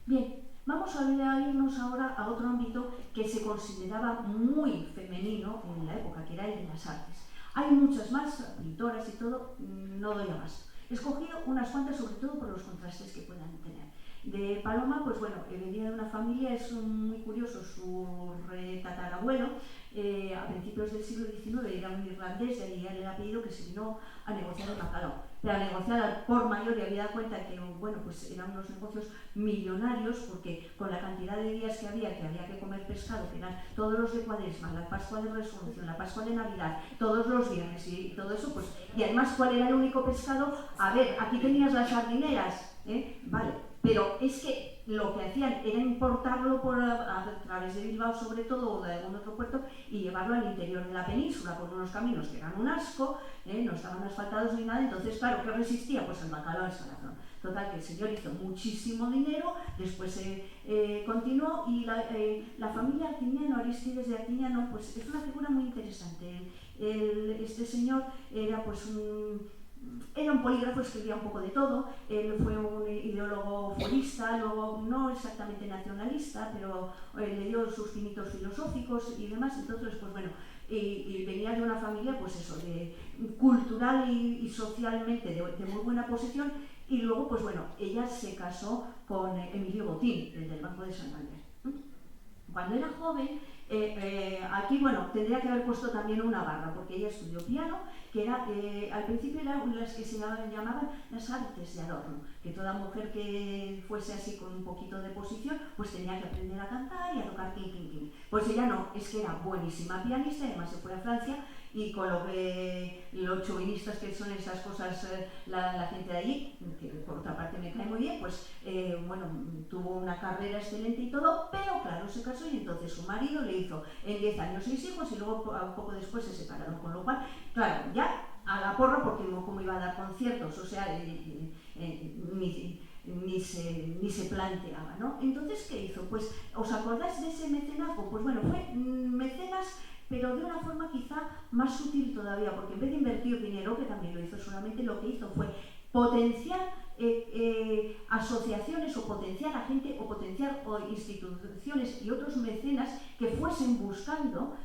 Speaker 2: Bien, vamos a irnos ahora a otro ámbito que se consideraba muy femenino en la época, que era el de las artes. Hay muchas más, pintoras y todo, no doy a más. He escogido unas cuantas, sobre todo por los contrastes que puedan tener. de Paloma, pues bueno, venía de una familia, es muy curioso, su tatarabuelo, a principios del siglo XIX era un irlandés y ahí le ha pedido que se vino a negociar en Bacalao, pero a negociar por mayor y había dado cuenta que, bueno, pues eran unos negocios millonarios porque con la cantidad de días que había que comer pescado, que eran todos los de Cuaresma, la Pascua de Resurrección, la Pascua de Navidad, todos los viernes y todo eso, pues, y además ¿cuál era el único pescado? A ver, aquí tenías las sardineras, vale, pero es que lo que hacían era importarlo a través de Bilbao sobre todo o de algún otro puerto y llevarlo al interior de la península por unos caminos que eran un asco, no estaban asfaltados ni nada, entonces claro, ¿qué resistía? Pues el bacalao al salazón. Total, que el señor hizo muchísimo dinero, después continuó y la familia Artiñano, Aristides de Artiñano, pues es una figura muy interesante. Este señor era pues era un polígrafo, escribía un poco de todo, él fue un ideólogo forista, luego no exactamente nacionalista, pero le dio sus pinitos filosóficos y demás, entonces pues bueno, y venía de una familia pues eso, cultural y socialmente de muy buena posición, y luego pues bueno, ella se casó con Emilio Botín, el del Banco de Santander. Cuando era joven, aquí bueno, tendría que haber puesto también una barra, porque ella estudió piano, que era, al principio eran las que se llamaban las artes de adorno, que toda mujer que fuese así con un poquito de posición, pues tenía que aprender a cantar y a tocar king. Pues ella no, es que era buenísima pianista, además se fue a Francia, y con los chauvinistas que son esas cosas, la gente de allí, que por otra parte me cae muy bien, pues bueno, tuvo una carrera excelente y todo, pero claro, se casó y entonces su marido le hizo en 10 años 6 hijos y luego poco después se separaron, con lo cual, claro, ya a la porra, porque no como iba a dar conciertos, o sea, ni se planteaba, ¿no? Entonces, ¿qué hizo? Pues, ¿os acordáis de ese mecenazgo? Pues bueno, fue mecenas, pero de una forma quizá más sutil todavía, porque en vez de invertir dinero, que también lo hizo, solamente lo que hizo fue potenciar asociaciones o potenciar a gente o potenciar instituciones y otros mecenas que fuesen buscando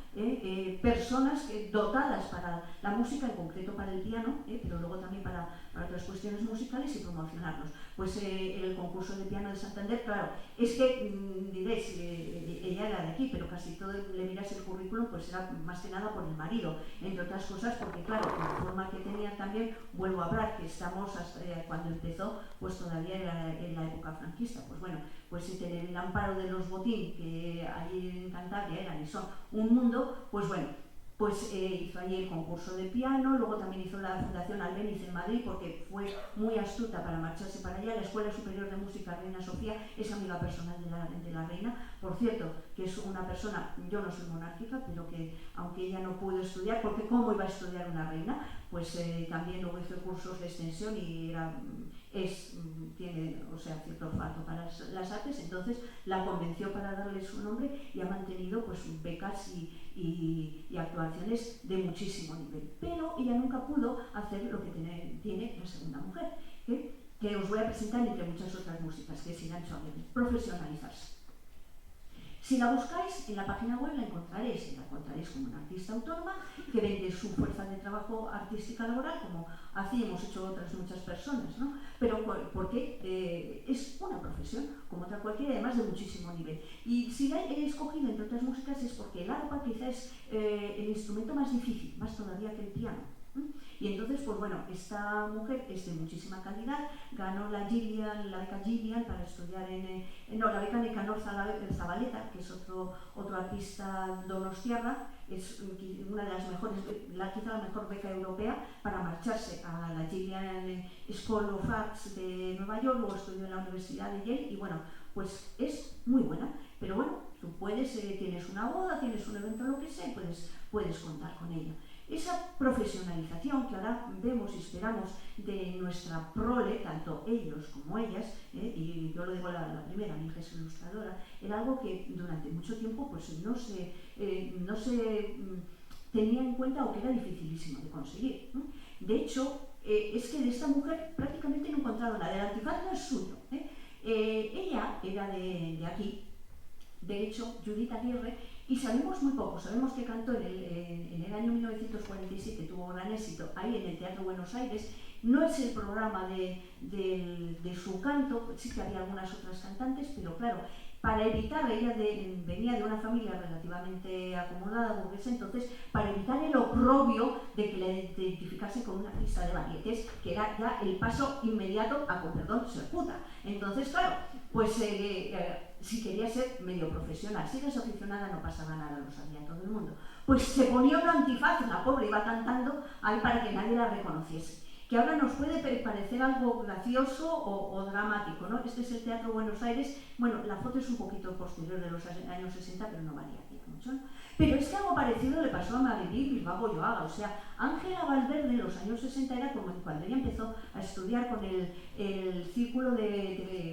Speaker 2: personas dotadas para la música, en concreto para el piano, pero luego también para otras cuestiones musicales y promocionarlos. Pues el concurso de piano de Santander, claro, es que diréis, ella era de aquí, pero casi todo le miras el currículum, pues era más que nada por el marido, entre otras cosas porque claro, la forma que tenía también, vuelvo a hablar, que estamos hasta cuando empezó, pues todavía era en la época franquista, pues bueno, pues tener el amparo de los Botín, que allí en Cantabria eran y son un mundo, pues bueno, pues hizo allí el concurso de piano, luego también hizo la Fundación Albéniz en Madrid porque fue muy astuta para marcharse para allá. La Escuela Superior de Música Reina Sofía es amiga personal de la reina, por cierto, que es una persona, yo no soy monárquica, pero que aunque ella no pudo estudiar, porque ¿cómo iba a estudiar una reina? Pues también luego hizo cursos de extensión y tiene, o sea, cierto olfato para las artes, entonces la convenció para darle su nombre y ha mantenido pues becas y actuaciones de muchísimo nivel, pero ella nunca pudo hacer lo que tiene la segunda mujer, que os voy a presentar entre muchas otras músicas, que es Irán Chávez, profesionalizarse. Si la buscáis en la página web la encontraréis como una artista autónoma que vende su fuerza de trabajo artística laboral, como así hemos hecho otras muchas personas, ¿no? Pero porque es una profesión como otra cualquiera, además de muchísimo nivel. Y si la he escogido entre otras músicas es porque el arpa quizá es el instrumento más difícil, más todavía que el piano. Y entonces, pues bueno, esta mujer es de muchísima calidad, ganó la beca Gillian para estudiar la beca Nicanor Zabaleta, que es otro artista donostiarra, es una de las mejores, quizá la mejor beca europea para marcharse a la Gillian School of Arts de Nueva York, luego estudió en la Universidad de Yale y bueno, pues es muy buena, pero bueno, tú tienes una boda, tienes un evento, lo que sea, puedes contar con ella. Esa profesionalización que ahora vemos y esperamos de nuestra prole, tanto ellos como ellas, y yo lo digo la primera, mi hija es ilustradora, era algo que durante mucho tiempo pues no se tenía en cuenta o que era dificilísimo de conseguir. De hecho, es que de esta mujer prácticamente no he encontrado nada, el antifaz no es suyo. Ella era de aquí, de hecho, Judith Aguirre, y sabemos muy poco, sabemos que cantó en el año 1947, tuvo gran éxito ahí en el Teatro Buenos Aires, no es el programa de su canto, sí que había algunas otras cantantes, pero claro, para evitar, ella venía de una familia relativamente acomodada, burguesa, entonces para evitar el oprobio de que la identificase con una artista de varietés, que era ya el paso inmediato a, con perdón, ser puta. Entonces, claro, pues si quería ser medio profesional, si eras aficionada no pasaba nada, lo sabía todo el mundo. Pues se ponía un antifaz, la pobre iba cantando ahí para que nadie la reconociese. Que ahora nos puede parecer algo gracioso o dramático, ¿no? Este es el Teatro Buenos Aires. Bueno, la foto es un poquito posterior de los años 60, pero no varía mucho, ¿no? Pero es que algo parecido le pasó a Maribí Bilbao Goyoaga. O sea, Ángela Valverde en los años 60 era como cuando ella empezó a estudiar con el círculo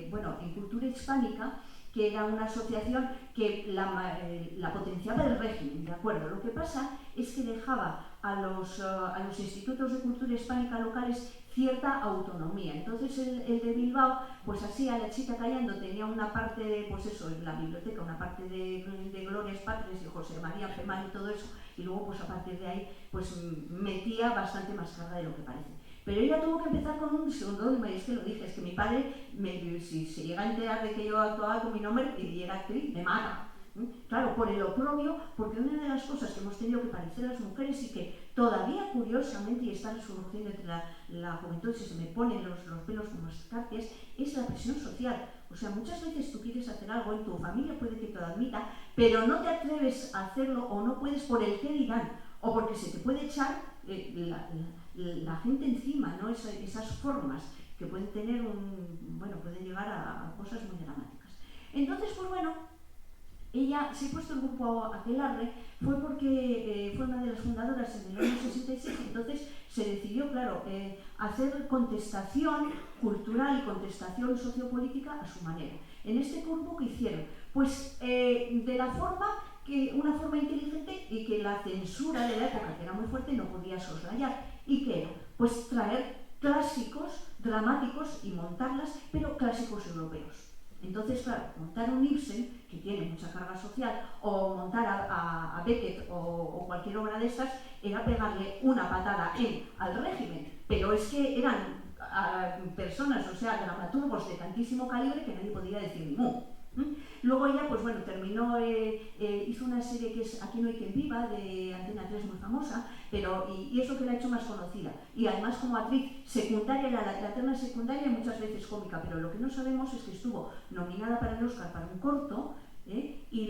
Speaker 2: bueno, en cultura hispánica, que era una asociación que la potenciaba el régimen, ¿de acuerdo? Lo que pasa es que dejaba a los institutos de cultura hispánica locales cierta autonomía. Entonces el de Bilbao, pues así a la chica callando tenía una parte de, pues eso, en la biblioteca, una parte de Glorias Patres y José María Femán y todo eso, y luego pues a partir de ahí pues metía bastante más carga de lo que parece. Pero ella tuvo que empezar con un seudónimo, y es que lo dije, es que mi padre, si se llega a enterar de que yo actuaba con mi nombre y era actriz, me mata. Claro, por el oprobio, porque una de las cosas que hemos tenido que padecer las mujeres y que todavía curiosamente y están surgiendo entre la juventud, si se me ponen los pelos como escarpias, es la presión social. O sea, muchas veces tú quieres hacer algo y tu familia puede que te lo admita, pero no te atreves a hacerlo o no puedes por el qué dirán, o porque se te puede echar la gente encima, ¿no? Esas formas que pueden tener bueno, pueden llegar a cosas muy dramáticas. Entonces, pues bueno, ella se ha puesto el grupo Aquelarre, fue porque fue una de las fundadoras en el año 66, entonces se decidió, claro, hacer contestación cultural y contestación sociopolítica a su manera. En este grupo, ¿qué hicieron? Pues de la forma una forma inteligente y que la censura de la época, que era muy fuerte, no podía soslayar. ¿Y qué era? Pues traer clásicos dramáticos y montarlas, pero clásicos europeos. Entonces, claro, montar un Ibsen, que tiene mucha carga social, o montar a Beckett o cualquier obra de estas, era pegarle una patada al régimen. Pero es que eran personas, o sea, dramaturgos de tantísimo calibre que nadie podía decir ni mu. Luego ella, pues bueno, terminó, hizo una serie que es Aquí no hay quien viva, de Antena 3, muy famosa, pero y eso que la ha hecho más conocida. Y además como actriz secundaria, la terna secundaria muchas veces cómica, pero lo que no sabemos es que estuvo nominada para el Oscar para un corto, y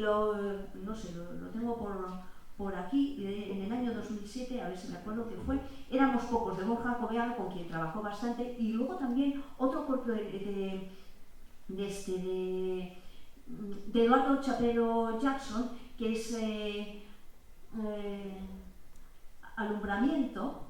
Speaker 2: no sé, lo tengo por aquí, en el año 2007, a ver si me acuerdo que fue, Éramos pocos, de Borja Coveaga, con quien trabajó bastante, y luego también otro corto de Eduardo Chapero Jackson, que es Alumbramiento,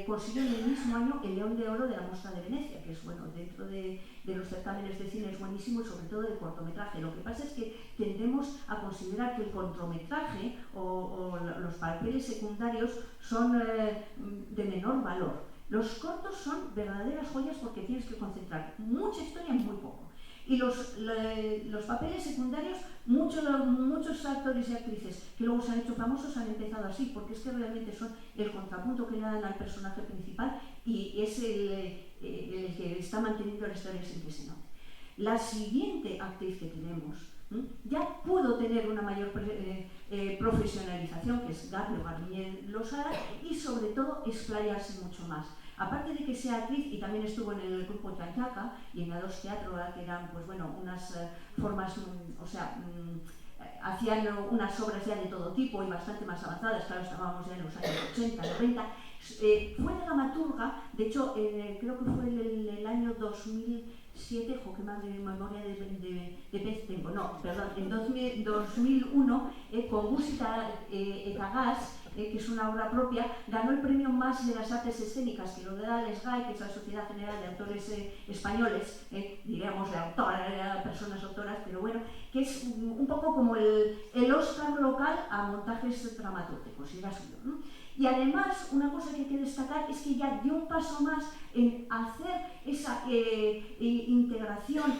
Speaker 2: consiguió en el mismo año el León de Oro de la Mostra de Venecia, que es bueno, dentro de los certámenes de cine es buenísimo, y sobre todo de cortometraje. Lo que pasa es que tendemos a considerar que el cortometraje o los papeles secundarios son de menor valor. Los cortos son verdaderas joyas porque tienes que concentrar mucha historia en muy poco. Y los papeles secundarios, muchos actores y actrices que luego se han hecho famosos han empezado así, porque es que realmente son el contrapunto que le dan al personaje principal y es el que está manteniendo la historia sin que se note. La siguiente actriz que tenemos ya pudo tener una mayor profesionalización, que es Garlo Garnier Losada, y sobre todo explayarse mucho más. Aparte de que sea actriz, y también estuvo en el grupo Chanchaca y en A2 Teatro, que eran pues bueno, unas formas, o sea, hacían unas obras ya de todo tipo y bastante más avanzadas, claro, estábamos ya en los años 80, 90, fue dramaturga, de hecho, creo que fue el año 2007, qué más de memoria de pez tengo, no, perdón, en 2001, con Música Etagás, que es una obra propia, ganó el premio más de las artes escénicas, que lo da el SGAE, que es la Sociedad General de Autores Españoles, diríamos de personas autoras, pero bueno, que es un poco como el Oscar local a montajes dramatúrgicos, y era suyo, ¿no? Y además, una cosa que hay que destacar es que ya dio un paso más en hacer esa integración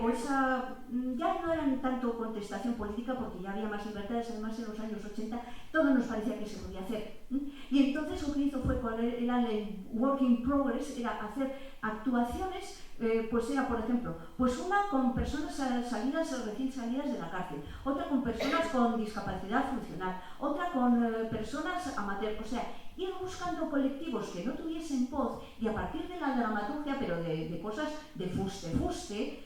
Speaker 2: o esa... ya no era tanto contestación política porque ya había más libertades, además en los años 80 todo nos parecía que se podía hacer. Y entonces lo que hizo fue, era el work in progress, era hacer actuaciones, pues era, por ejemplo, pues una con personas recién salidas de la cárcel, otra con personas con discapacidad funcional, otra con personas amateur, o sea, ir buscando colectivos que no tuviesen voz y a partir de la dramaturgia, pero de cosas de fuste,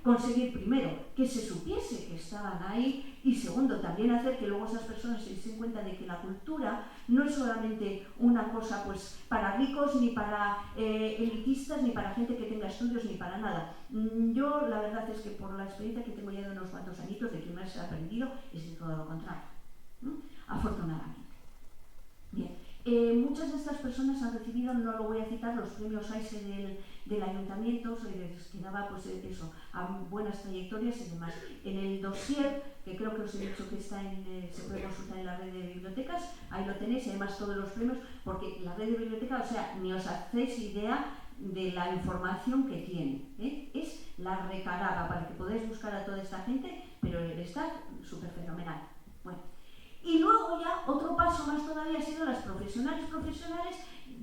Speaker 2: conseguir primero que se supiese que estaban ahí y segundo también hacer que luego esas personas se den cuenta de que la cultura no es solamente una cosa pues para ricos ni para elitistas ni para gente que tenga estudios ni para nada. Yo la verdad es que por la experiencia que tengo ya de unos cuantos añitos de que me ha aprendido es de todo lo contrario, afortunadamente. Bien. Muchas de estas personas han recibido, no lo voy a citar, los premios AISE del ayuntamiento, se les quedaba pues eso, a buenas trayectorias y demás. En el dossier, que creo que os he dicho que está se puede consultar en la red de bibliotecas, ahí lo tenéis y además todos los premios, porque la red de bibliotecas, o sea, ni os hacéis idea de la información que tiene, es la recarada para que podáis buscar a toda esta gente, pero está súper fenomenal. Bueno. Y luego ya otro paso más todavía ha sido las profesionales,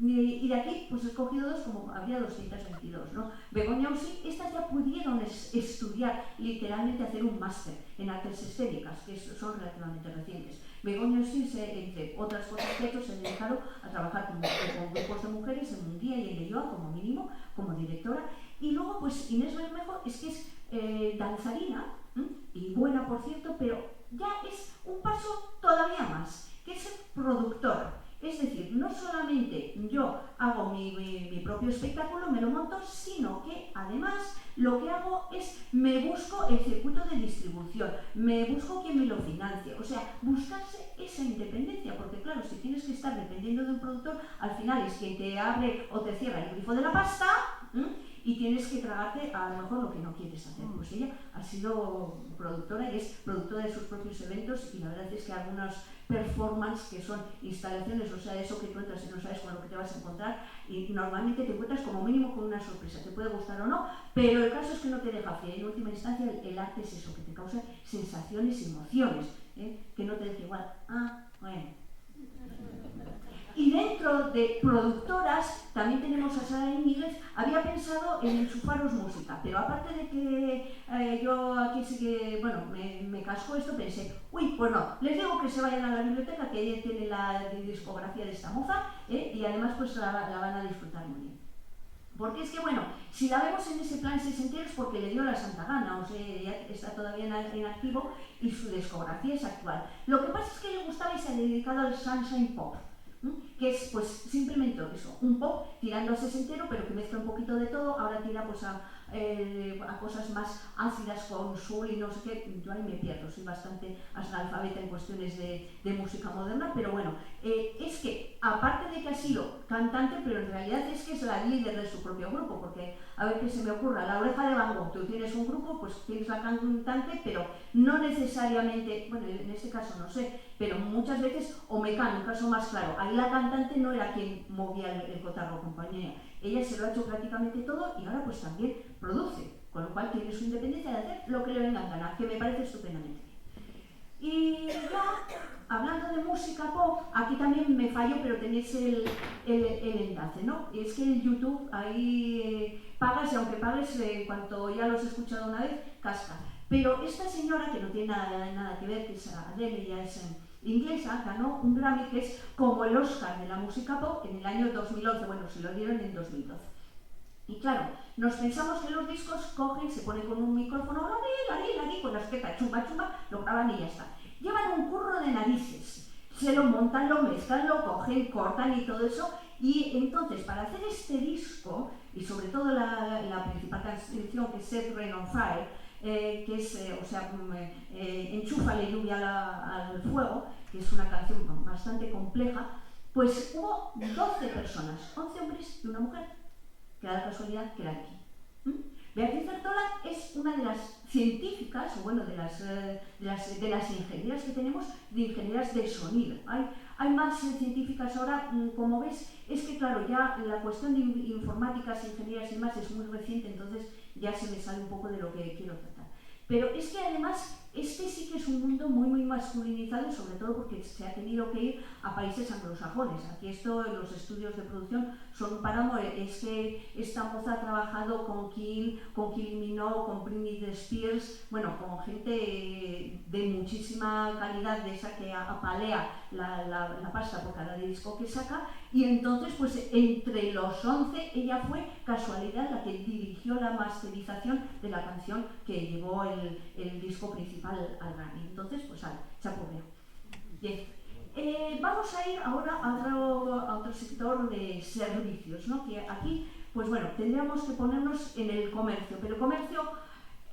Speaker 2: y de aquí pues he escogido dos, como había 222, ¿no? Begoña Usín, estas ya pudieron estudiar, literalmente hacer un máster en artes escénicas, que son relativamente recientes. Begoña Usín, entre otras cosas que ha hecho, se ha dedicado a trabajar con grupos de mujeres en Munguía y en Leioa, como mínimo, como directora. Y luego pues Inés Bermejo es que es danzarina, y buena por cierto, pero ya es un paso todavía más, que es ser productora. Es decir, no solamente yo hago mi propio espectáculo, me lo monto, sino que además lo que hago es me busco el circuito de distribución, me busco quien me lo financie, o sea, buscarse esa independencia, porque claro, si tienes que estar dependiendo de un productor, al final es quien te abre o te cierra el grifo de la pasta, y tienes que tragarte a lo mejor lo que no quieres hacer. Pues ella ha sido productora y es productora de sus propios eventos y la verdad es que algunas performances que son instalaciones, o sea, eso que tú entras y no sabes con lo que te vas a encontrar y normalmente te encuentras como mínimo con una sorpresa, te puede gustar o no, pero el caso es que no te deja fría y en última instancia el arte es eso, que te causa sensaciones y emociones, que no te deja igual, bueno. Y dentro de productoras también tenemos a Sara Íñiguez. Había pensado en Enchufaros Música, pero aparte de que yo aquí sí que, bueno, me casco esto, pensé, uy, pues no, les digo que se vayan a la biblioteca, que ella tiene la discografía de esta moza, y además pues la van a disfrutar muy bien. Porque es que, bueno, si la vemos en ese plan sesentero es porque le dio la santa gana, o sea, ella está todavía en activo y su discografía es actual. Lo que pasa es que le gustaba y se ha dedicado al Sunshine Pop, que es pues simplemente eso, un pop tirando a sesentero, pero que mezcla un poquito de todo. Ahora tira pues a cosas más ácidas con soul y no sé qué. Yo ahí me pierdo, soy bastante analfabeta en cuestiones de música moderna, pero bueno, es que aparte de que ha sido cantante, pero en realidad es que es la líder de su propio grupo, porque a ver qué se me ocurra, La Oreja de Van Gogh, tú tienes un grupo, pues tienes la cantante, pero no necesariamente, bueno, en este caso no sé, pero muchas veces, o Mecano, un caso más claro, ahí la cantante no era quien movía el cotarro o compañía, ella se lo ha hecho prácticamente todo y ahora pues también produce, con lo cual tiene su independencia de hacer lo que le venga a ganar, que me parece estupendamente bien. Y ya, hablando de música pop, aquí también me fallo, pero tenéis el enlace, ¿no? Y es que en YouTube ahí pagas y aunque pagues, en cuanto ya los he escuchado una vez, casca. Pero esta señora, que no tiene nada que ver, que es Adele, ya es inglesa, ganó un Grammy que es como el Oscar de la música pop en el año 2011, bueno, se lo dieron en 2012. Y claro, nos pensamos que los discos cogen, se ponen con un micrófono, con las tetas, chumba, lo graban y ya está. Llevan un curro de narices, se lo montan, lo mezclan, lo cogen, cortan y todo eso. Y entonces, para hacer este disco, y sobre todo la principal canción que es Set Rain on Fire, que es, enchúfale lluvia al fuego, que es una canción bastante compleja, pues hubo 12 personas, 11 hombres y una mujer, que da la casualidad que era aquí. Beatriz Bertola es una de las científicas, o bueno, de las ingenieras que tenemos, de ingenieras de sonido. Hay más científicas ahora, como ves, es que claro, ya la cuestión de informáticas, ingenierías y demás es muy reciente, entonces ya se me sale un poco de lo que quiero tratar. Pero es que además Este sí que es un mundo muy masculinizado, sobre todo porque se ha tenido que ir a países anglosajones. Aquí los estudios de producción son un páramo. Es que esta moza ha trabajado con Kylie Minogue, con Britney Spears, bueno, con gente de muchísima calidad, de esa que apalea la pasta por cada disco que saca, y entonces pues entre los 11 ella fue casualidad la que dirigió la masterización de la canción que llevó el disco principal al Grammy. Entonces, pues chapo. Bien. Vamos a ir ahora a otro sector de servicios, ¿no? Que aquí, pues bueno, tendríamos que ponernos en el comercio, pero el comercio,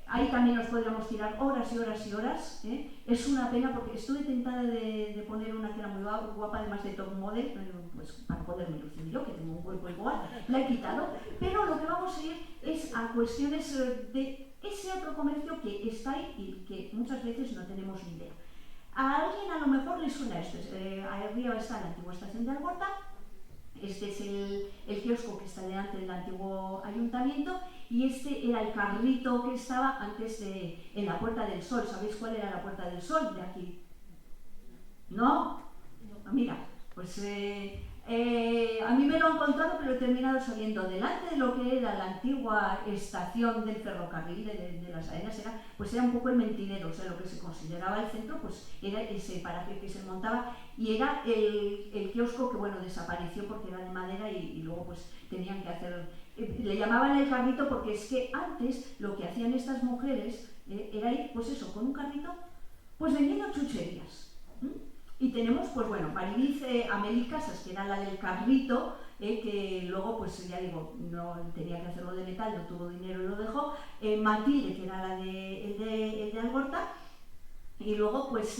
Speaker 2: ahí también nos podríamos tirar horas y horas y horas, ¿eh? Es una pena porque estuve tentada de poner una que era muy guapa, además de top model, pues para poderme lucir yo, que tengo un cuerpo igual, la he quitado, pero lo que vamos a ir es a cuestiones de ese otro comercio que está ahí y que muchas veces no tenemos ni idea. A alguien a lo mejor le suena esto. Arriba está la antigua estación de Algorta. Este es el kiosco que está delante del antiguo ayuntamiento, y este era el carrito que estaba antes en la Puerta del Sol. ¿Sabéis cuál era la Puerta del Sol de aquí? ¿No? Mira, pues a mí me lo han contado, pero he terminado saliendo delante de lo que era la antigua estación del ferrocarril de Las Arenas. Era un poco el mentidero, o sea, lo que se consideraba el centro, pues era ese paraje que se montaba, y era el kiosco que, bueno, desapareció porque era de madera y luego pues tenían que hacer, le llamaban el carrito porque es que antes lo que hacían estas mujeres era ir, pues eso, con un carrito, pues vendiendo chucherías. Y tenemos, pues bueno, Maribel Amélie Casas, que era la del carrito, que luego, pues ya digo, no tenía que hacerlo de metal, no tuvo dinero y lo dejó. Matilde, que era el de Algorta. Y luego, pues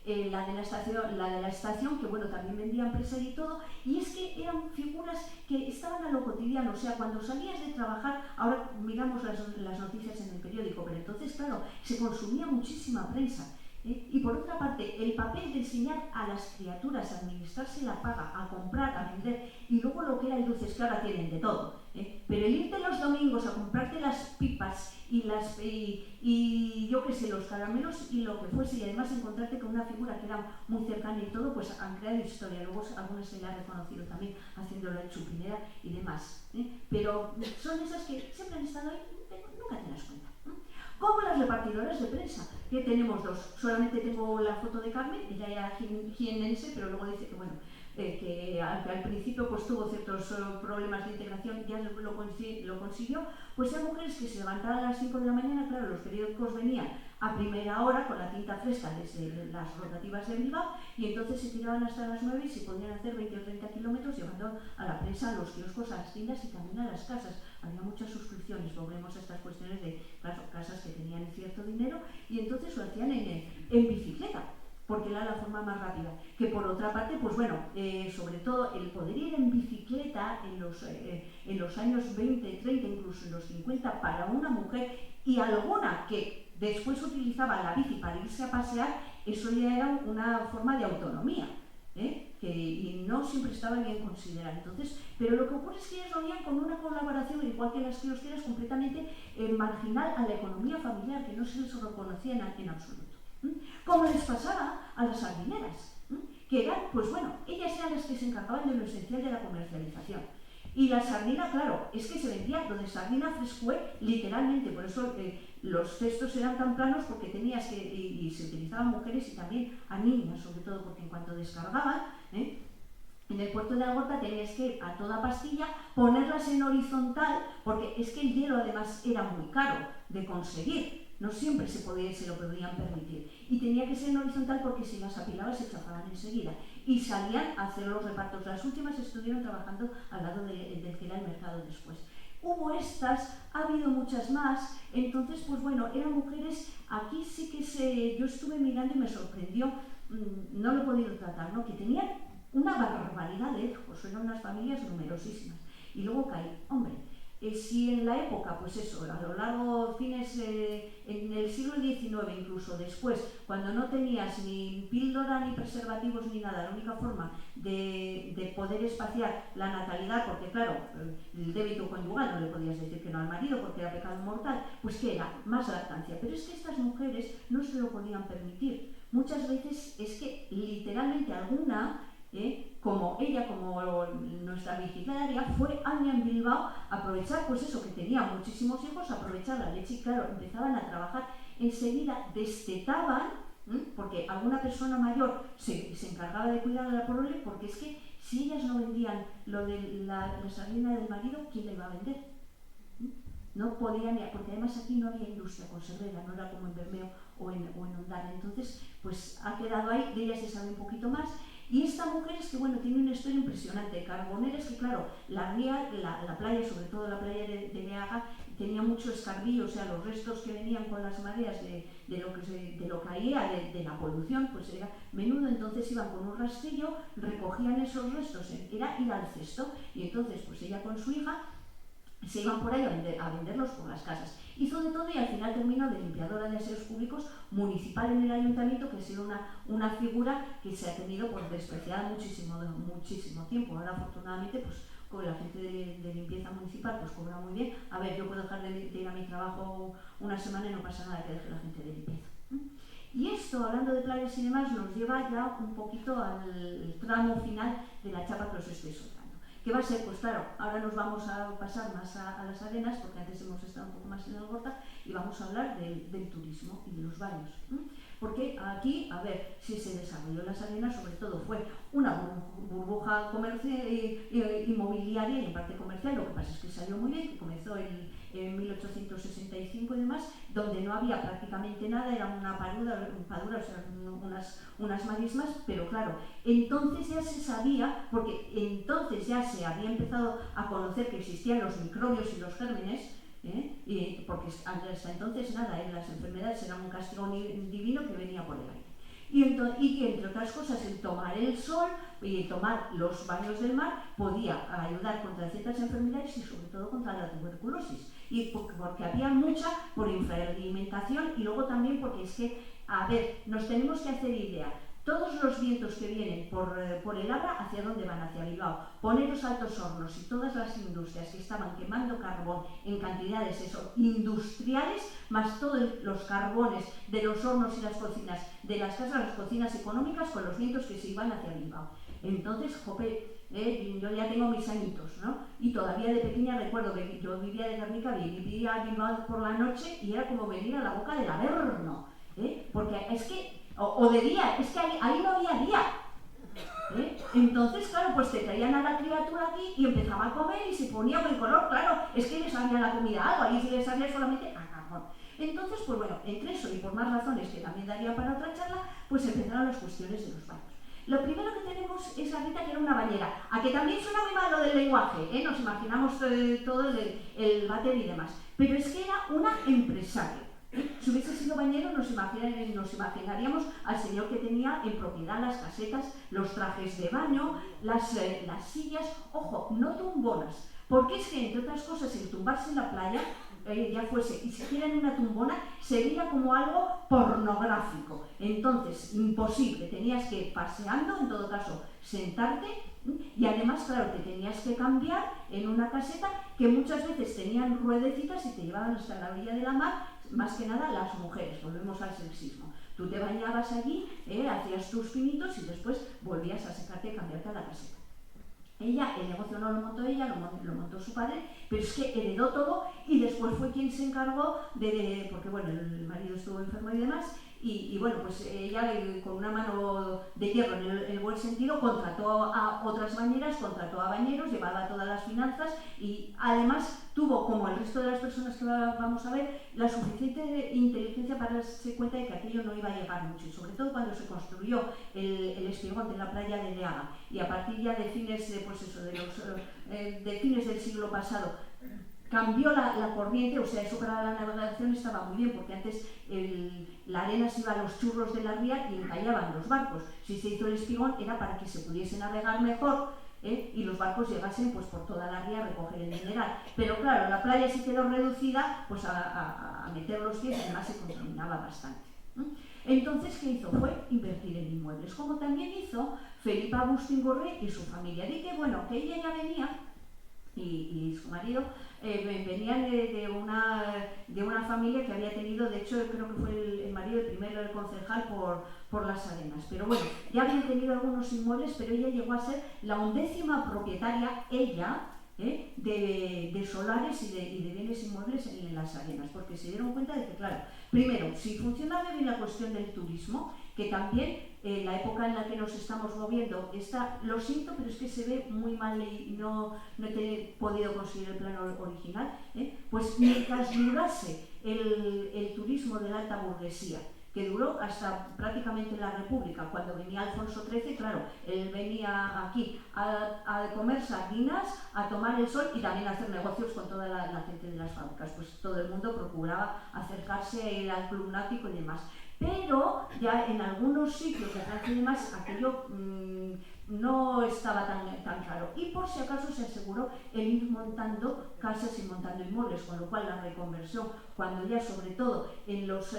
Speaker 2: la de la estación, que bueno, también vendían presa y todo. Y es que eran figuras que estaban a lo cotidiano. O sea, cuando salías de trabajar, ahora miramos las noticias en el periódico, pero entonces, claro, se consumía muchísima prensa. Y por otra parte, el papel de enseñar a las criaturas a administrarse la paga, a comprar, a vender, y luego lo que era el dulce, es que ahora tienen de todo, pero el irte los domingos a comprarte las pipas y yo qué sé, los caramelos y lo que fuese, y además encontrarte con una figura que era muy cercana y todo, pues han creado historia. Luego algunas se le ha reconocido también haciéndolo en Chupinera y demás, pero son esas que siempre han estado ahí, nunca te das cuenta. Como las repartidoras de prensa, que tenemos dos. Solamente tengo la foto de Carmen, ella era jiennense, pero luego dice que bueno, que al principio pues tuvo ciertos problemas de integración, ya lo consiguió. Pues eran mujeres que se levantaban a las 5 de la mañana, claro, los periódicos venían a primera hora con la tinta fresca desde las rotativas de Bilbao, y entonces se tiraban hasta las 9 y se podían hacer 20 o 30 kilómetros llevando a la prensa, a los kioscos, a las tiendas y también a las casas. Había muchas suscripciones, volvemos a estas cuestiones de, claro, casas que tenían cierto dinero, y entonces lo hacían en bicicleta, porque era la forma más rápida. Que por otra parte, pues bueno, sobre todo el poder ir en bicicleta en los años 20, 30, incluso en los 50, para una mujer, y alguna que después utilizaba la bici para irse a pasear, eso ya era una forma de autonomía, y no siempre estaba bien considerada. Entonces, pero lo que ocurre es que ellas lo veían con una colaboración, igual que las kiosqueras, completamente marginal a la economía familiar, que no se les reconocía en absoluto. Como les pasaba a las sardineras, que eran, pues bueno, ellas eran las que se encargaban de lo esencial de la comercialización. Y la sardina, claro, es que se vendía donde sardina frescue, literalmente, por eso los cestos eran tan planos, porque tenías que, y se utilizaban mujeres y también a niñas, sobre todo, porque en cuanto descargaban, en el puerto de Algorta tenías que, a toda pastilla, ponerlas en horizontal, porque es que el hielo además era muy caro de conseguir. No siempre se lo podían permitir. Y tenía que ser en horizontal porque si las apilabas se chafaban enseguida. Y salían a hacer los repartos. Las últimas estuvieron trabajando al lado del que era el mercado después. Hubo estas, ha habido muchas más. Entonces, pues bueno, eran mujeres, aquí sí que yo estuve mirando y me sorprendió, no lo he podido tratar, ¿no? Que tenían una barbaridad de hijos, eran unas familias numerosísimas. Y luego caí, hombre, si en la época, pues eso, a lo largo, en el siglo XIX, incluso después, cuando no tenías ni píldora ni preservativos ni nada, la única forma de poder espaciar la natalidad, porque claro, el débito conyugal no le podías decir que no al marido porque era pecado mortal, pues que era más lactancia. Pero es que estas mujeres no se lo podían permitir. Muchas veces es que literalmente alguna, como ella, como nuestra vigilaria, fue año en Bilbao a aprovechar, pues eso, que tenía muchísimos hijos, aprovechar la leche y claro, empezaban a trabajar enseguida, destetaban, porque alguna persona mayor se encargaba de cuidar a la prole, porque es que si ellas no vendían lo de la sardina del marido, ¿quién la iba a vender? No podían, porque además aquí no había industria conservera, no era como en Bermeo o en Ondara. Entonces, pues ha quedado ahí, de ella se sabe un poquito más. Y esta mujer es que, bueno, tiene una historia impresionante. Carbonera es que, claro, la playa, sobre todo la playa de Beaga, tenía mucho escarbio, o sea, los restos que venían con las mareas de lo que caía, de la polución, pues era menudo. Entonces iban con un rastrillo, recogían esos restos, era ir al cesto, y entonces, pues ella con su hija se iban por ahí a venderlos por las casas. Hizo de todo y al final terminó de limpiadora de aseos públicos municipal en el ayuntamiento, que ha sido una figura que se ha tenido por despreciada muchísimo tiempo. Ahora afortunadamente pues con la gente de limpieza municipal pues cobra muy bien. A ver, yo puedo dejar de ir a mi trabajo una semana y no pasa nada que deje la gente de limpieza. Y esto, hablando de playas y demás, nos lleva ya un poquito al tramo final de la chapa que os estoy soltando. ¿Qué va a ser? Pues claro, ahora nos vamos a pasar más a las arenas, porque antes hemos estado un poco más en el Gorta, y vamos a hablar del turismo y de los baños. Porque aquí, a ver, si se desarrolló las arenas, sobre todo fue una burbuja inmobiliaria y en parte comercial. Lo que pasa es que salió muy bien, que comenzó en 1865 y demás, donde no había prácticamente nada, era una padura, o sea, unas marismas, pero claro, entonces ya se sabía, porque entonces ya se había empezado a conocer que existían los microbios y los gérmenes, porque hasta entonces nada, las enfermedades eran un castigo divino que venía por el aire. Y que entre otras cosas el tomar el sol y tomar los baños del mar podía ayudar contra ciertas enfermedades y sobre todo contra la tuberculosis. Y porque había mucha por infraalimentación y luego también porque es que, a ver, nos tenemos que hacer idea. Todos los vientos que vienen por el Abra, ¿hacia dónde van? Hacia Bilbao. Poner los altos hornos y todas las industrias que estaban quemando carbón en cantidades industriales, más todos los carbones de los hornos y las cocinas, de las casas, las cocinas económicas, con los vientos que se iban hacia Bilbao. Entonces, jope, yo ya tengo mis añitos, ¿no? Y todavía de pequeña recuerdo que yo vivía de Guernica, vivía a Bilbao por la noche y era como venir a la boca del Averno, porque es que o de día, es que ahí no había día. Entonces, claro, pues te traían a la criatura aquí y empezaba a comer y se ponía buen color, claro, es que le sabía la comida algo, ahí se le sabía solamente a carbón. Entonces, pues bueno, entre eso y por más razones que también daría para otra charla, pues empezaron las cuestiones de los baños. Lo primero que tenemos es la Rita, que era una bañera, a que también suena muy mal lo del lenguaje, nos imaginamos todo el váter y demás, pero es que era una empresaria. Si hubiese sido bañero nos imaginaríamos al señor que tenía en propiedad las casetas, los trajes de baño, las sillas, ojo, no tumbonas, porque es que entre otras cosas el tumbarse en la playa, ya fuese, y siquiera en una tumbona, se veía como algo pornográfico. Entonces, imposible, tenías que, paseando, en todo caso, sentarte, y además, claro, te tenías que cambiar en una caseta que muchas veces tenían ruedecitas y te llevaban hasta la orilla de la mar, más que nada las mujeres, volvemos al sexismo. Tú te bañabas allí, hacías tus pinitos y después volvías a secarte y cambiarte a la caseta. Ella, el negocio no lo montó ella, lo montó su padre, pero es que heredó todo y después fue quien se encargó porque bueno, el marido estuvo enfermo y demás, y bueno, pues ella con una mano de hierro en el buen sentido contrató a otras bañeras, contrató a bañeros, llevaba todas las finanzas y además tuvo, como el resto de las personas que vamos a ver, la suficiente inteligencia para darse cuenta de que aquello no iba a llegar mucho, y sobre todo cuando se construyó el espigón de la playa de Leaga, y a partir ya de fines de fines del siglo pasado cambió la corriente, o sea, eso para la navegación estaba muy bien, porque antes la arena se iba a los churros de la ría y encallaban los barcos. Si se hizo el espigón era para que se pudiese navegar mejor y los barcos llegasen pues por toda la ría a recoger el mineral. Pero claro, la playa se quedó reducida pues a meter los pies y además se contaminaba bastante. Entonces, ¿qué hizo? Fue invertir en inmuebles, como también hizo Felipa Agustín-Gorré y su familia. De que, bueno, que ella ya venía, y su marido, venían de una familia que había tenido, de hecho, creo que fue el marido, el primero concejal por Las Arenas. Pero bueno, ya habían tenido algunos inmuebles, pero ella llegó a ser la 11ª propietaria, ella, de solares y de bienes inmuebles en Las Arenas, porque se dieron cuenta de que, claro, primero, si funcionaba bien la cuestión del turismo, que también la época en la que nos estamos moviendo, lo siento, pero es que se ve muy mal y no he podido conseguir el plano original, pues mientras durase el turismo de la alta burguesía, que duró hasta prácticamente la República. Cuando venía Alfonso XIII, claro, él venía aquí a comer sardinas, a tomar el sol y también a hacer negocios con toda la gente de las fábricas. Pues todo el mundo procuraba acercarse a ir al club náutico y demás. Pero ya en algunos sitios de Francia y demás, aquello no estaba tan claro. Y por si acaso se aseguró el ir montando casas y montando inmuebles, con lo cual la reconversión, cuando ya sobre todo en los...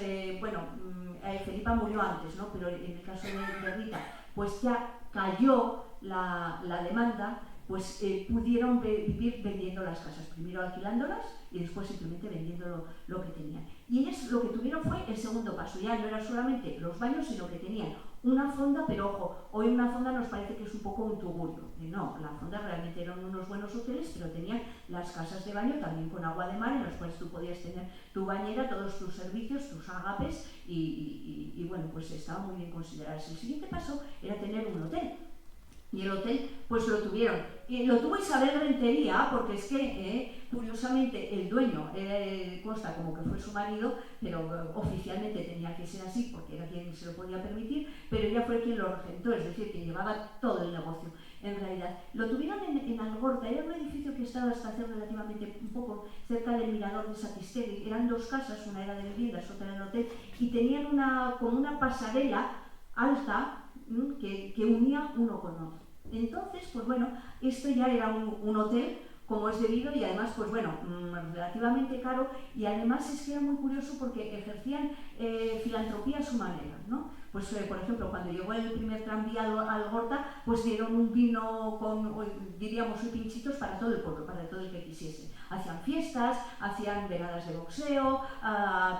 Speaker 2: Felipa murió antes, ¿no? Pero en el caso de Rita, pues ya cayó la demanda, pues pudieron vivir vendiendo las casas, primero alquilándolas y después simplemente vendiendo lo que tenían. Y ellos lo que tuvieron fue el segundo paso, ya no era solamente los baños, sino que tenían una fonda, pero ojo, hoy una fonda nos parece que es un poco un tugurio. No, la fonda realmente eran unos buenos hoteles, pero tenían las casas de baño también con agua de mar, en las cuales tú podías tener tu bañera, todos tus servicios, tus agapes, y bueno, pues estaba muy bien consideradas. El siguiente paso era tener un hotel. Y el hotel, pues lo tuvieron. Y lo tuvo Isabel Rentería, porque es que, curiosamente, el dueño consta como que fue su marido, pero oficialmente tenía que ser así, porque era quien se lo podía permitir, pero ella fue quien lo regentó, es decir, que llevaba todo el negocio. En realidad, lo tuvieron en Algorta, era un edificio que estaba hasta hace relativamente un poco cerca del mirador de Satistegui. Eran dos casas, una era de viviendas, otra era el hotel, y tenían como una pasarela alta, que unía uno con otro. Entonces, pues bueno, esto ya era un hotel como es debido y además, pues bueno, relativamente caro, y además es que era muy curioso porque ejercían filantropía a su manera, ¿no? Pues por ejemplo, cuando llegó el primer tranvía a Algorta, pues dieron un vino con, diríamos, pinchitos para todo el pueblo, para todo el que quisiese. Hacían fiestas, hacían veladas de boxeo,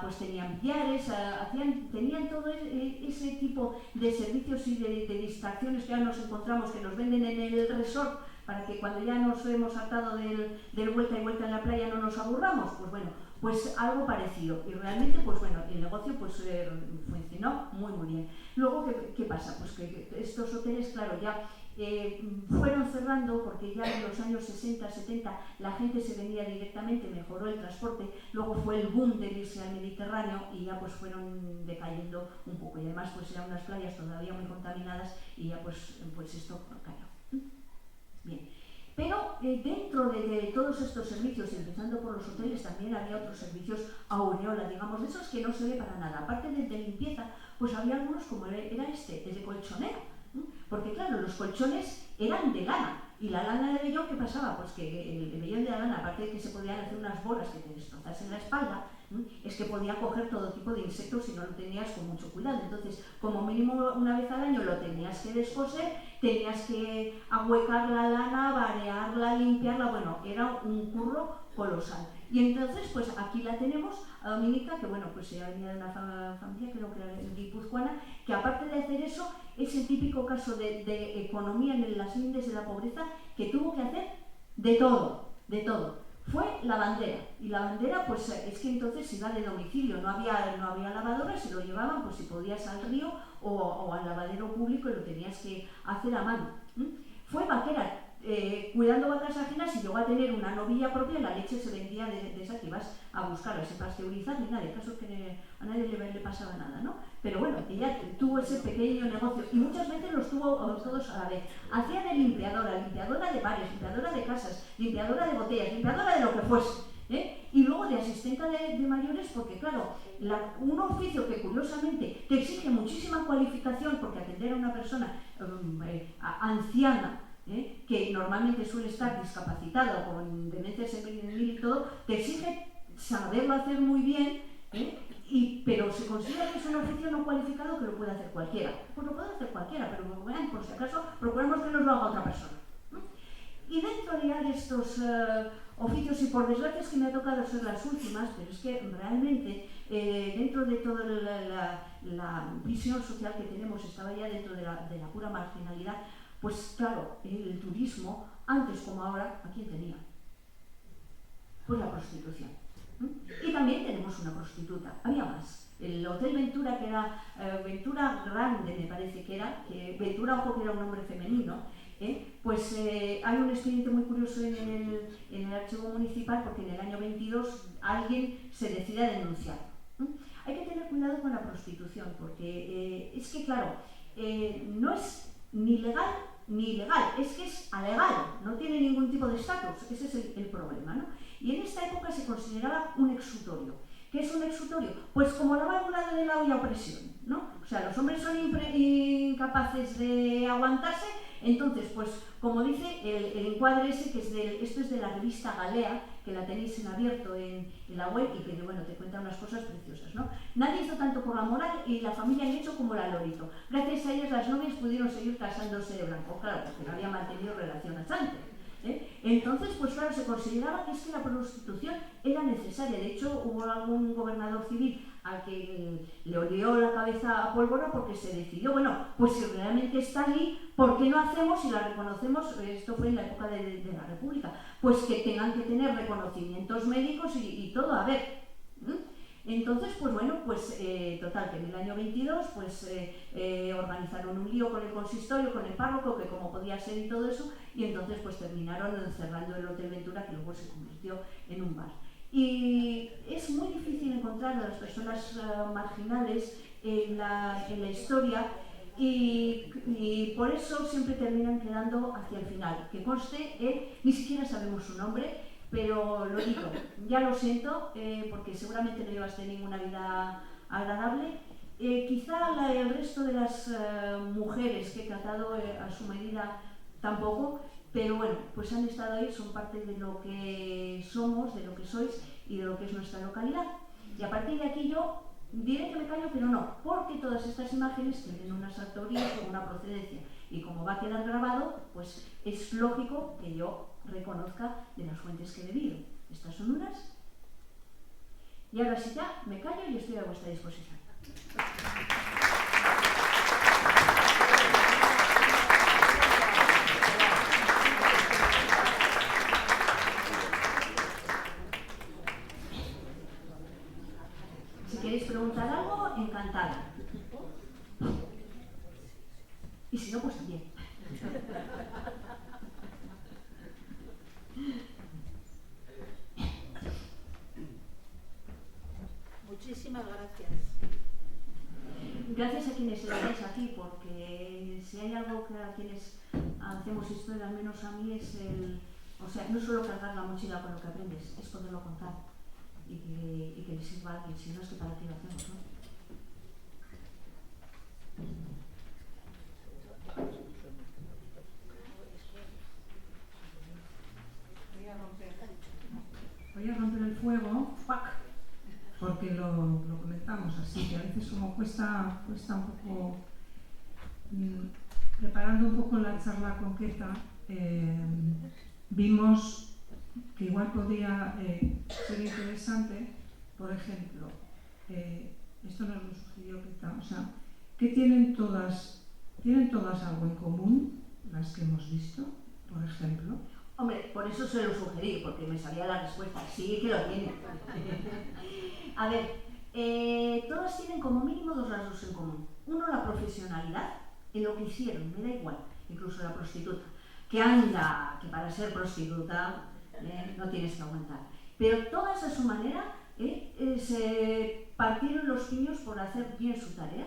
Speaker 2: pues tenían billares, tenían todo ese tipo de servicios y de distracciones que ahora nos encontramos, que nos venden en el resort, para que cuando ya nos hemos hartado del vuelta y vuelta en la playa no nos aburramos. Pues bueno, pues algo parecido. Y realmente, pues bueno, el negocio pues funcionó muy bien. Luego, ¿qué pasa? Pues que estos hoteles, claro, ya fueron cerrando, porque ya en los años 60, 70 la gente se venía directamente, mejoró el transporte, luego fue el boom de irse al Mediterráneo y ya pues fueron decayendo un poco, y además pues eran unas playas todavía muy contaminadas y ya pues esto cayó. Bien. Pero dentro de todos estos servicios, empezando por los hoteles, también había otros servicios aureola, digamos, de esos que no se ve para nada. Aparte de limpieza, pues había algunos como era el de colchonero. Porque claro, los colchones eran de lana, y la lana de vellón, ¿qué pasaba? Pues que el vellón de la lana, aparte de que se podían hacer unas bolas que te destrozasen la espalda, es que podía coger todo tipo de insectos si no lo tenías con mucho cuidado. Entonces, como mínimo una vez al año lo tenías que descoser, tenías que ahuecar la lana, varearla, limpiarla, bueno, era un curro colosal. Y entonces, pues aquí la tenemos, a Dominica, que bueno, pues ella venía de una familia, creo que era guipuzcoana, que aparte de hacer eso, es el típico caso de economía en las lindes de la pobreza, que tuvo que hacer de todo. Fue lavandera, y lavandera pues es que entonces iba de domicilio, no había lavadora, se lo llevaban pues si podías al río o al lavadero público y lo tenías que hacer a mano. Fue vaquera, cuidando vacas ajenas, y llegó a tener una novilla propia. La leche se vendía de esa que ibas a buscarla, sin pasteurizar ni nada, de caso que a nadie le pasaba nada, ¿no? Pero bueno, ella tuvo ese pequeño negocio y muchas veces los tuvo todos a la vez. Hacía de limpiadora de bares, limpiadora de casas, limpiadora de botellas, limpiadora de lo que fuese, y luego de asistenta de mayores, porque claro, un oficio que curiosamente te exige muchísima cualificación, porque atender a una persona anciana, que normalmente suele estar discapacitado o con demencia senil y todo, te exige saberlo hacer muy bien, pero se considera que es un oficio no cualificado que lo puede hacer cualquiera. Pues lo puede hacer cualquiera, pero por si acaso procuramos que nos lo haga otra persona. Y dentro ya de estos oficios, y por desgracia es que me ha tocado ser las últimas, pero es que realmente dentro de toda la visión social que tenemos, estaba ya dentro de la pura marginalidad, pues claro, el turismo, antes como ahora, ¿a quién tenía? Pues la prostitución. Y también tenemos una prostituta, había más. El Hotel Ventura, que era Ventura Grande, me parece que era, Ventura, ojo, que era un nombre femenino, pues hay un expediente muy curioso en el archivo municipal, porque en el año 22 alguien se decide a denunciar. Hay que tener cuidado con la prostitución, porque es que, claro, no es ni legal ni ilegal, es que es alegal, no tiene ningún tipo de estatus, ese es el problema, ¿no? Y en esta época se consideraba un exutorio. ¿Qué es un exutorio? Pues como la válvula de la olla a presión, ¿no? O sea, los hombres son incapaces de aguantarse, entonces, pues como dice el encuadre ese, que esto es de la revista Galea, que la tenéis en abierto en la web y que, bueno, te cuenta unas cosas preciosas, ¿no? Nadie hizo tanto por la moral y la familia han hecho como la Lorito. Gracias a ellas las novias pudieron seguir casándose de blanco, claro, porque no había mantenido relaciones antes. Entonces, pues claro, se consideraba que es que la prostitución era necesaria. De hecho, hubo algún gobernador civil al que le olió la cabeza a pólvora porque se decidió, bueno, pues si realmente está allí, ¿por qué no hacemos y la reconocemos? Esto fue en la época de la República, pues que tengan que tener reconocimientos médicos y todo, a ver. Entonces, pues bueno, pues total, que en el año 22 pues organizaron un lío con el consistorio, con el párroco, que como podía ser y todo eso, y entonces pues terminaron cerrando el Hotel Ventura, que luego se convirtió en un bar. Y es muy difícil encontrar a las personas marginales en la historia, y por eso siempre terminan quedando hacia el final. Que conste, ni siquiera sabemos su nombre, pero lo digo, ya lo siento, porque seguramente no llevas de ninguna vida agradable. Quizá el resto de las mujeres que he tratado a su medida tampoco, pero bueno, pues han estado ahí, son parte de lo que somos, de lo que sois y de lo que es nuestra localidad. Y a partir de aquí yo diré que me callo, pero no, porque todas estas imágenes tienen unas autorías o una procedencia, y como va a quedar grabado, pues es lógico que yo reconozca de las fuentes que he bebido. Estas son unas. Y ahora sí ya me callo y estoy a vuestra disposición. Si queréis preguntar algo, encantada. Y si no, pues también.
Speaker 3: Muchísimas gracias.
Speaker 2: Gracias a quienes estáis aquí, porque si hay algo que a quienes hacemos historia, al menos a mí, es o sea, no solo cargar la mochila con lo que aprendes, es poderlo contar y que le sirva a alguien, si no es que para ti lo hacemos, ¿no?
Speaker 1: Voy a romper el fuego, porque lo comentamos así, que a veces como cuesta un poco, preparando un poco la charla concreta, vimos que igual podría ser interesante, por ejemplo, esto nos lo sugirió Peta, o sea, que tienen todas algo en común, las que hemos visto, por ejemplo.
Speaker 2: Hombre, por eso se lo sugerí, porque me sabía la respuesta. Sí que lo tiene. A ver, todas tienen como mínimo dos rasgos en común. Uno, la profesionalidad en lo que hicieron, me da igual, incluso la prostituta. Que anda, que para ser prostituta no tienes que aguantar. Pero todas a su manera se partieron los piños por hacer bien su tarea.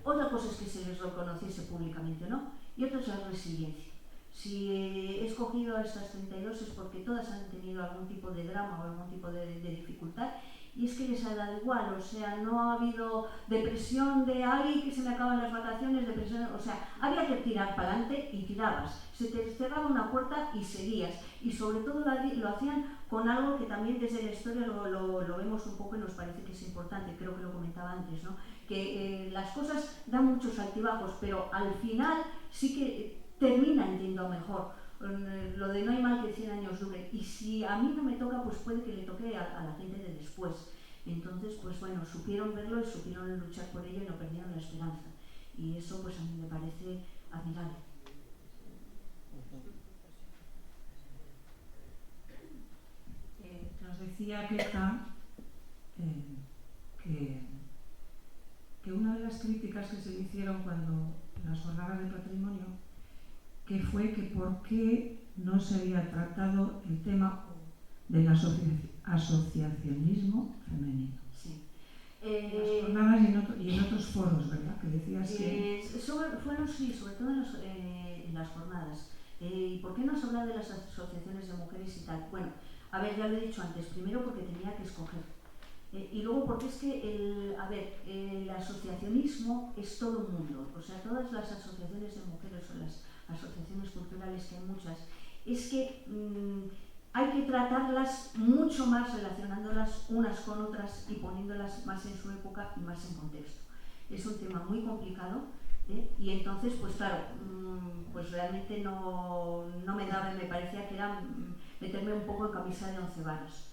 Speaker 2: Otra cosa es que se les reconociese públicamente, ¿no? Y otra es la resiliencia. Si he escogido a estas 32 es porque todas han tenido algún tipo de drama o algún tipo de dificultad, y es que les ha dado igual, o sea, no ha habido depresión de ay, que se me acaban las vacaciones, depresión, o sea, había que tirar para adelante y tirabas, se te cerraba una puerta y seguías, y sobre todo lo hacían con algo que también desde la historia lo vemos un poco y nos parece que es importante, creo que lo comentaba antes, ¿no? Que las cosas dan muchos altibajos, pero al final sí que terminan yendo mejor. Lo de no hay mal que 100 años dure, y si a mí no me toca, pues puede que le toque a la gente de después. Entonces, pues bueno, supieron verlo y supieron luchar por ello y no perdieron la esperanza, y eso pues a mí me parece admirable.
Speaker 1: Nos decía Queta que una de las críticas que se le hicieron cuando las jornadas de patrimonio, que fue que por qué no se había tratado el tema del asociacionismo femenino.
Speaker 2: Sí.
Speaker 1: Las jornadas y en otros foros, ¿verdad? Que decías que...
Speaker 2: Fueron, sí, sobre todo en las jornadas. ¿Y por qué no has hablado de las asociaciones de mujeres y tal? Bueno, a ver, ya lo he dicho antes, primero porque tenía que escoger. Y luego porque es que, el asociacionismo es todo un mundo, o sea, todas las asociaciones de mujeres o las asociaciones culturales, que hay muchas, es que hay que tratarlas mucho más, relacionándolas unas con otras y poniéndolas más en su época y más en contexto. Es un tema muy complicado, y entonces, pues claro, pues realmente no me daba, me parecía que era meterme un poco en camisa de 11 varas.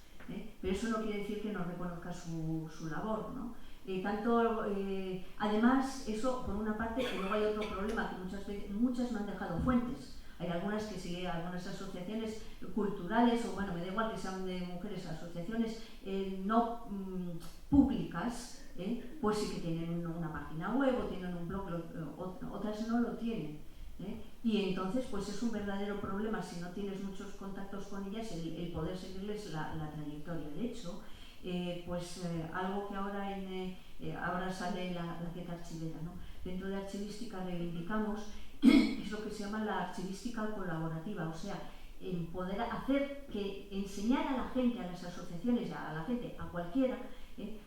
Speaker 2: Pero eso no quiere decir que no reconozca su labor, ¿no? Además, eso por una parte, y luego hay otro problema, que muchas no han dejado fuentes. Hay algunas que siguen, algunas asociaciones culturales, o bueno, me da igual que sean de mujeres, asociaciones no públicas, pues sí que tienen una página web o tienen un blog, otras no lo tienen. Y entonces pues es un verdadero problema si no tienes muchos contactos con ellas el poder seguirles la trayectoria. De hecho, algo que ahora sale la Queta archivera, ¿no? Dentro de archivística reivindicamos es lo que se llama la archivística colaborativa, o sea, en poder hacer que enseñar a la gente, a las asociaciones, a la gente, a cualquiera,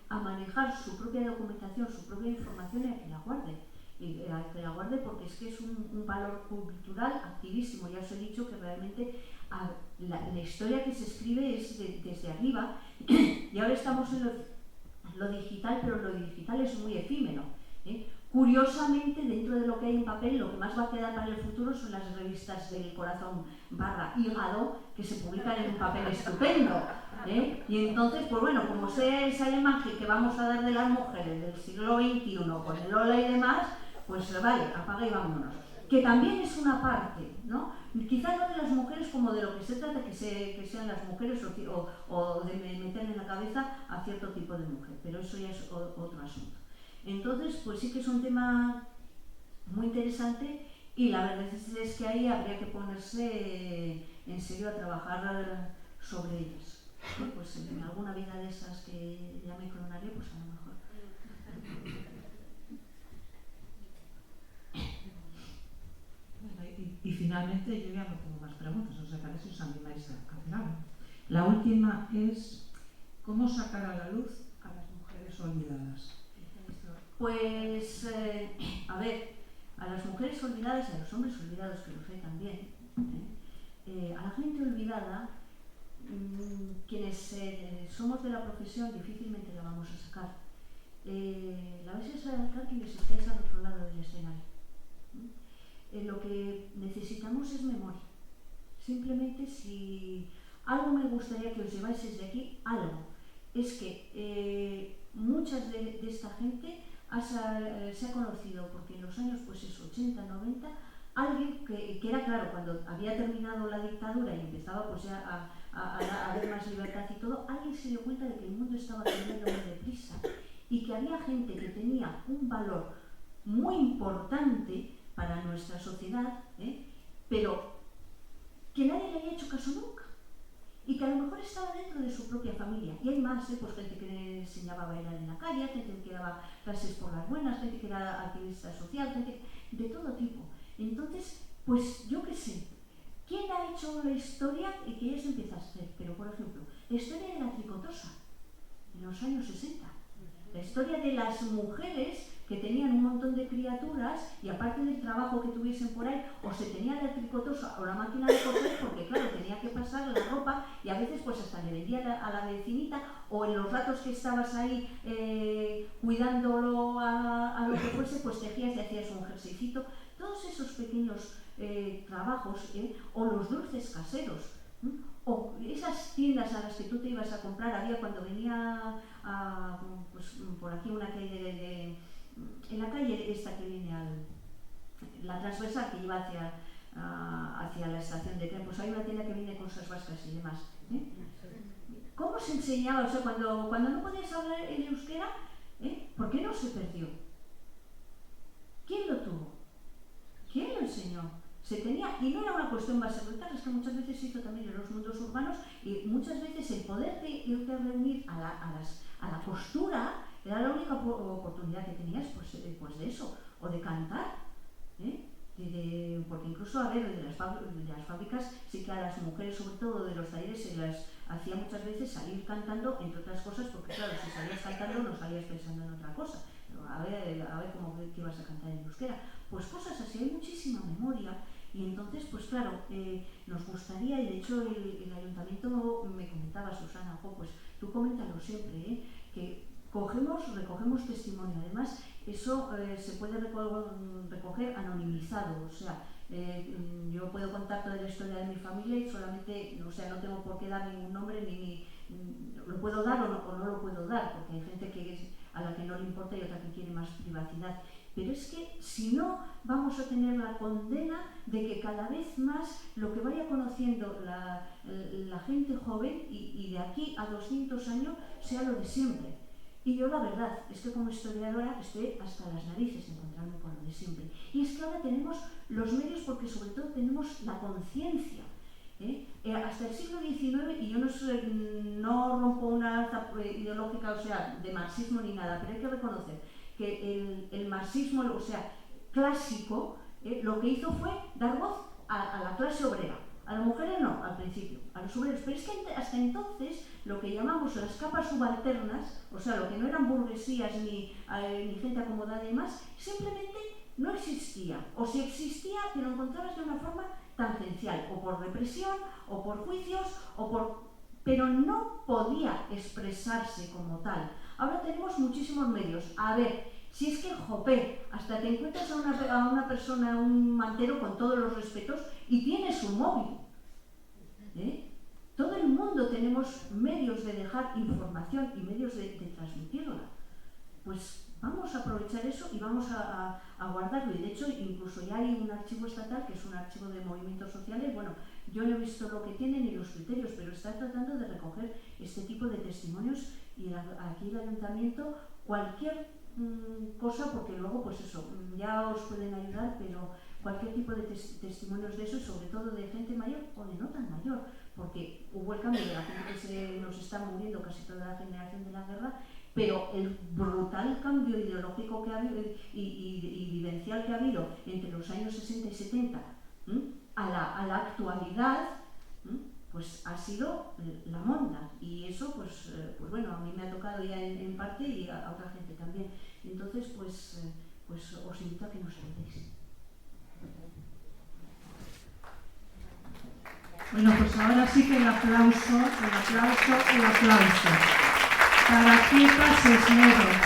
Speaker 2: a manejar su propia documentación, su propia información, y a que la guarde. Y a que la guarde, porque es que es un valor cultural activísimo. Ya os he dicho que realmente la historia que se escribe es desde arriba, y ahora estamos en lo digital, pero lo digital es muy efímero. Curiosamente, dentro de lo que hay en papel, lo que más va a quedar para el futuro son las revistas del corazón / hígado, que se publican en un papel estupendo. Y entonces, pues bueno, como sea esa imagen que vamos a dar de las mujeres del siglo XXI con el Lola y demás, pues vale, apaga y vámonos. Que también es una parte, ¿no? Quizá no de las mujeres como de lo que se trata, que sean las mujeres o de meterle en la cabeza a cierto tipo de mujer, pero eso ya es otro asunto. Entonces, pues sí que es un tema muy interesante, y la verdad es que ahí habría que ponerse en serio a trabajar sobre ellas. Pues en alguna vida de esas que ya me clonaré, pues a lo mejor.
Speaker 1: Y finalmente, yo ya no tengo más preguntas, o sea que a ver si os animáis a hacer algo. La última es, ¿cómo sacar a la luz a las mujeres olvidadas?
Speaker 2: Pues, a las mujeres olvidadas y a los hombres olvidados, que los hay también, a la gente olvidada, quienes somos de la profesión difícilmente la vamos a sacar. La vais a sacar quienes estáis al otro lado del escenario. Lo que necesitamos es memoria. Simplemente, si algo me gustaría que os lleváis de aquí, algo, es que muchas de esta gente se ha conocido, porque en los años 80, 90, alguien que era claro, cuando había terminado la dictadura y empezaba pues ya a haber más libertad y todo, alguien se dio cuenta de que el mundo estaba cambiando muy deprisa y que había gente que tenía un valor muy importante para nuestra sociedad, pero que nadie le había hecho caso nunca, y que a lo mejor estaba dentro de su propia familia. Y hay más, pues gente que enseñaba a bailar en la calle, gente que daba clases por las buenas, gente que era activista social, gente de todo tipo. Entonces, pues yo qué sé, ¿quién ha hecho la historia y que ya se empieza a hacer? Pero por ejemplo, la historia de la tricotosa, en los años 60. La historia de las mujeres que tenían un montón de criaturas y aparte del trabajo que tuviesen por ahí, o se tenía la tricotosa o la máquina de coser, porque claro, tenía que pasar la ropa y a veces pues hasta le vendía a la vecinita, o en los ratos que estabas ahí cuidándolo a lo que fuese, pues tejías y hacías un jerseycito. Todos esos pequeños trabajos, o los dulces caseros, o esas tiendas a las que tú te ibas a comprar. Había cuando venía pues, por aquí una calle en la calle esta que viene la transversal que lleva hacia la estación de tren, pues hay una tienda que viene con cosas vascas y demás. ¿Cómo se enseñaba? O sea, cuando no podías hablar en euskera, ¿por qué no se perdió? ¿Quién lo tuvo? ¿Quién lo enseñó? Se tenía, y no era una cuestión base brutal, es que muchas veces se hizo también en los mundos urbanos, y muchas veces el poder de irte a reunir a la costura era la única oportunidad que tenías, pues de eso, o de cantar, porque incluso, a ver, de las fábricas sí que a las mujeres, sobre todo de los talleres, se las hacía muchas veces salir cantando, entre otras cosas, porque claro, si salías cantando no salías pensando en otra cosa. A ver cómo que ibas a cantar en euskera. Pues cosas así, hay muchísima memoria. Y entonces, pues claro, nos gustaría, y de hecho el ayuntamiento me comentaba, Susana, pues tú coméntalo siempre, que recogemos testimonio. Además, eso se puede recoger anonimizado, o sea, yo puedo contar toda la historia de mi familia y solamente, o sea, no tengo por qué dar ningún nombre, ni lo puedo dar o no lo puedo dar, porque hay gente a la que no le importa y otra que quiere más privacidad. Pero es que si no, vamos a tener la condena de que cada vez más lo que vaya conociendo la gente joven y de aquí a 200 años sea lo de siempre. Y yo la verdad es que como historiadora estoy hasta las narices de encontrarme con lo de siempre. Y es que ahora tenemos los medios porque sobre todo tenemos la conciencia. Hasta el siglo XIX, y yo no rompo una alza ideológica, o sea, de marxismo ni nada, pero hay que reconocer que el marxismo, o sea, clásico, lo que hizo fue dar voz a la clase obrera. A las mujeres no, al principio, a los obreros. Pero es que hasta entonces lo que llamamos las capas subalternas, o sea, lo que no eran burguesías ni gente acomodada y demás, simplemente no existía. O si existía, te lo encontrabas de una forma tangencial, o por represión, o por juicios, pero no podía expresarse como tal. Ahora tenemos muchísimos medios. A ver, si es que jope, hasta te encuentras a una persona, un mantero, con todos los respetos, y tiene su móvil. Todo el mundo tenemos medios de dejar información y medios de transmitirla. Pues vamos a aprovechar eso y vamos a guardarlo. Y de hecho, incluso ya hay un archivo estatal, que es un archivo de movimientos sociales. Bueno, yo no he visto lo que tiene ni los criterios, pero está tratando de recoger este tipo de testimonios. Y aquí el ayuntamiento, cualquier cosa, porque luego, pues eso, ya os pueden ayudar, pero cualquier tipo de testimonios de eso, sobre todo de gente mayor o de no tan mayor, porque hubo el cambio de la gente que nos está muriendo, casi toda la generación de la guerra, pero el brutal cambio ideológico que ha habido y vivencial que ha habido entre los años 60 y 70 a la actualidad, pues ha sido la monda. Y eso, pues bueno, a mí me ha tocado ya en parte y a otra gente también. Entonces, pues os invito a que nos ayudéis.
Speaker 1: Bueno, pues ahora sí que el aplauso. Para Pepa Cisneros,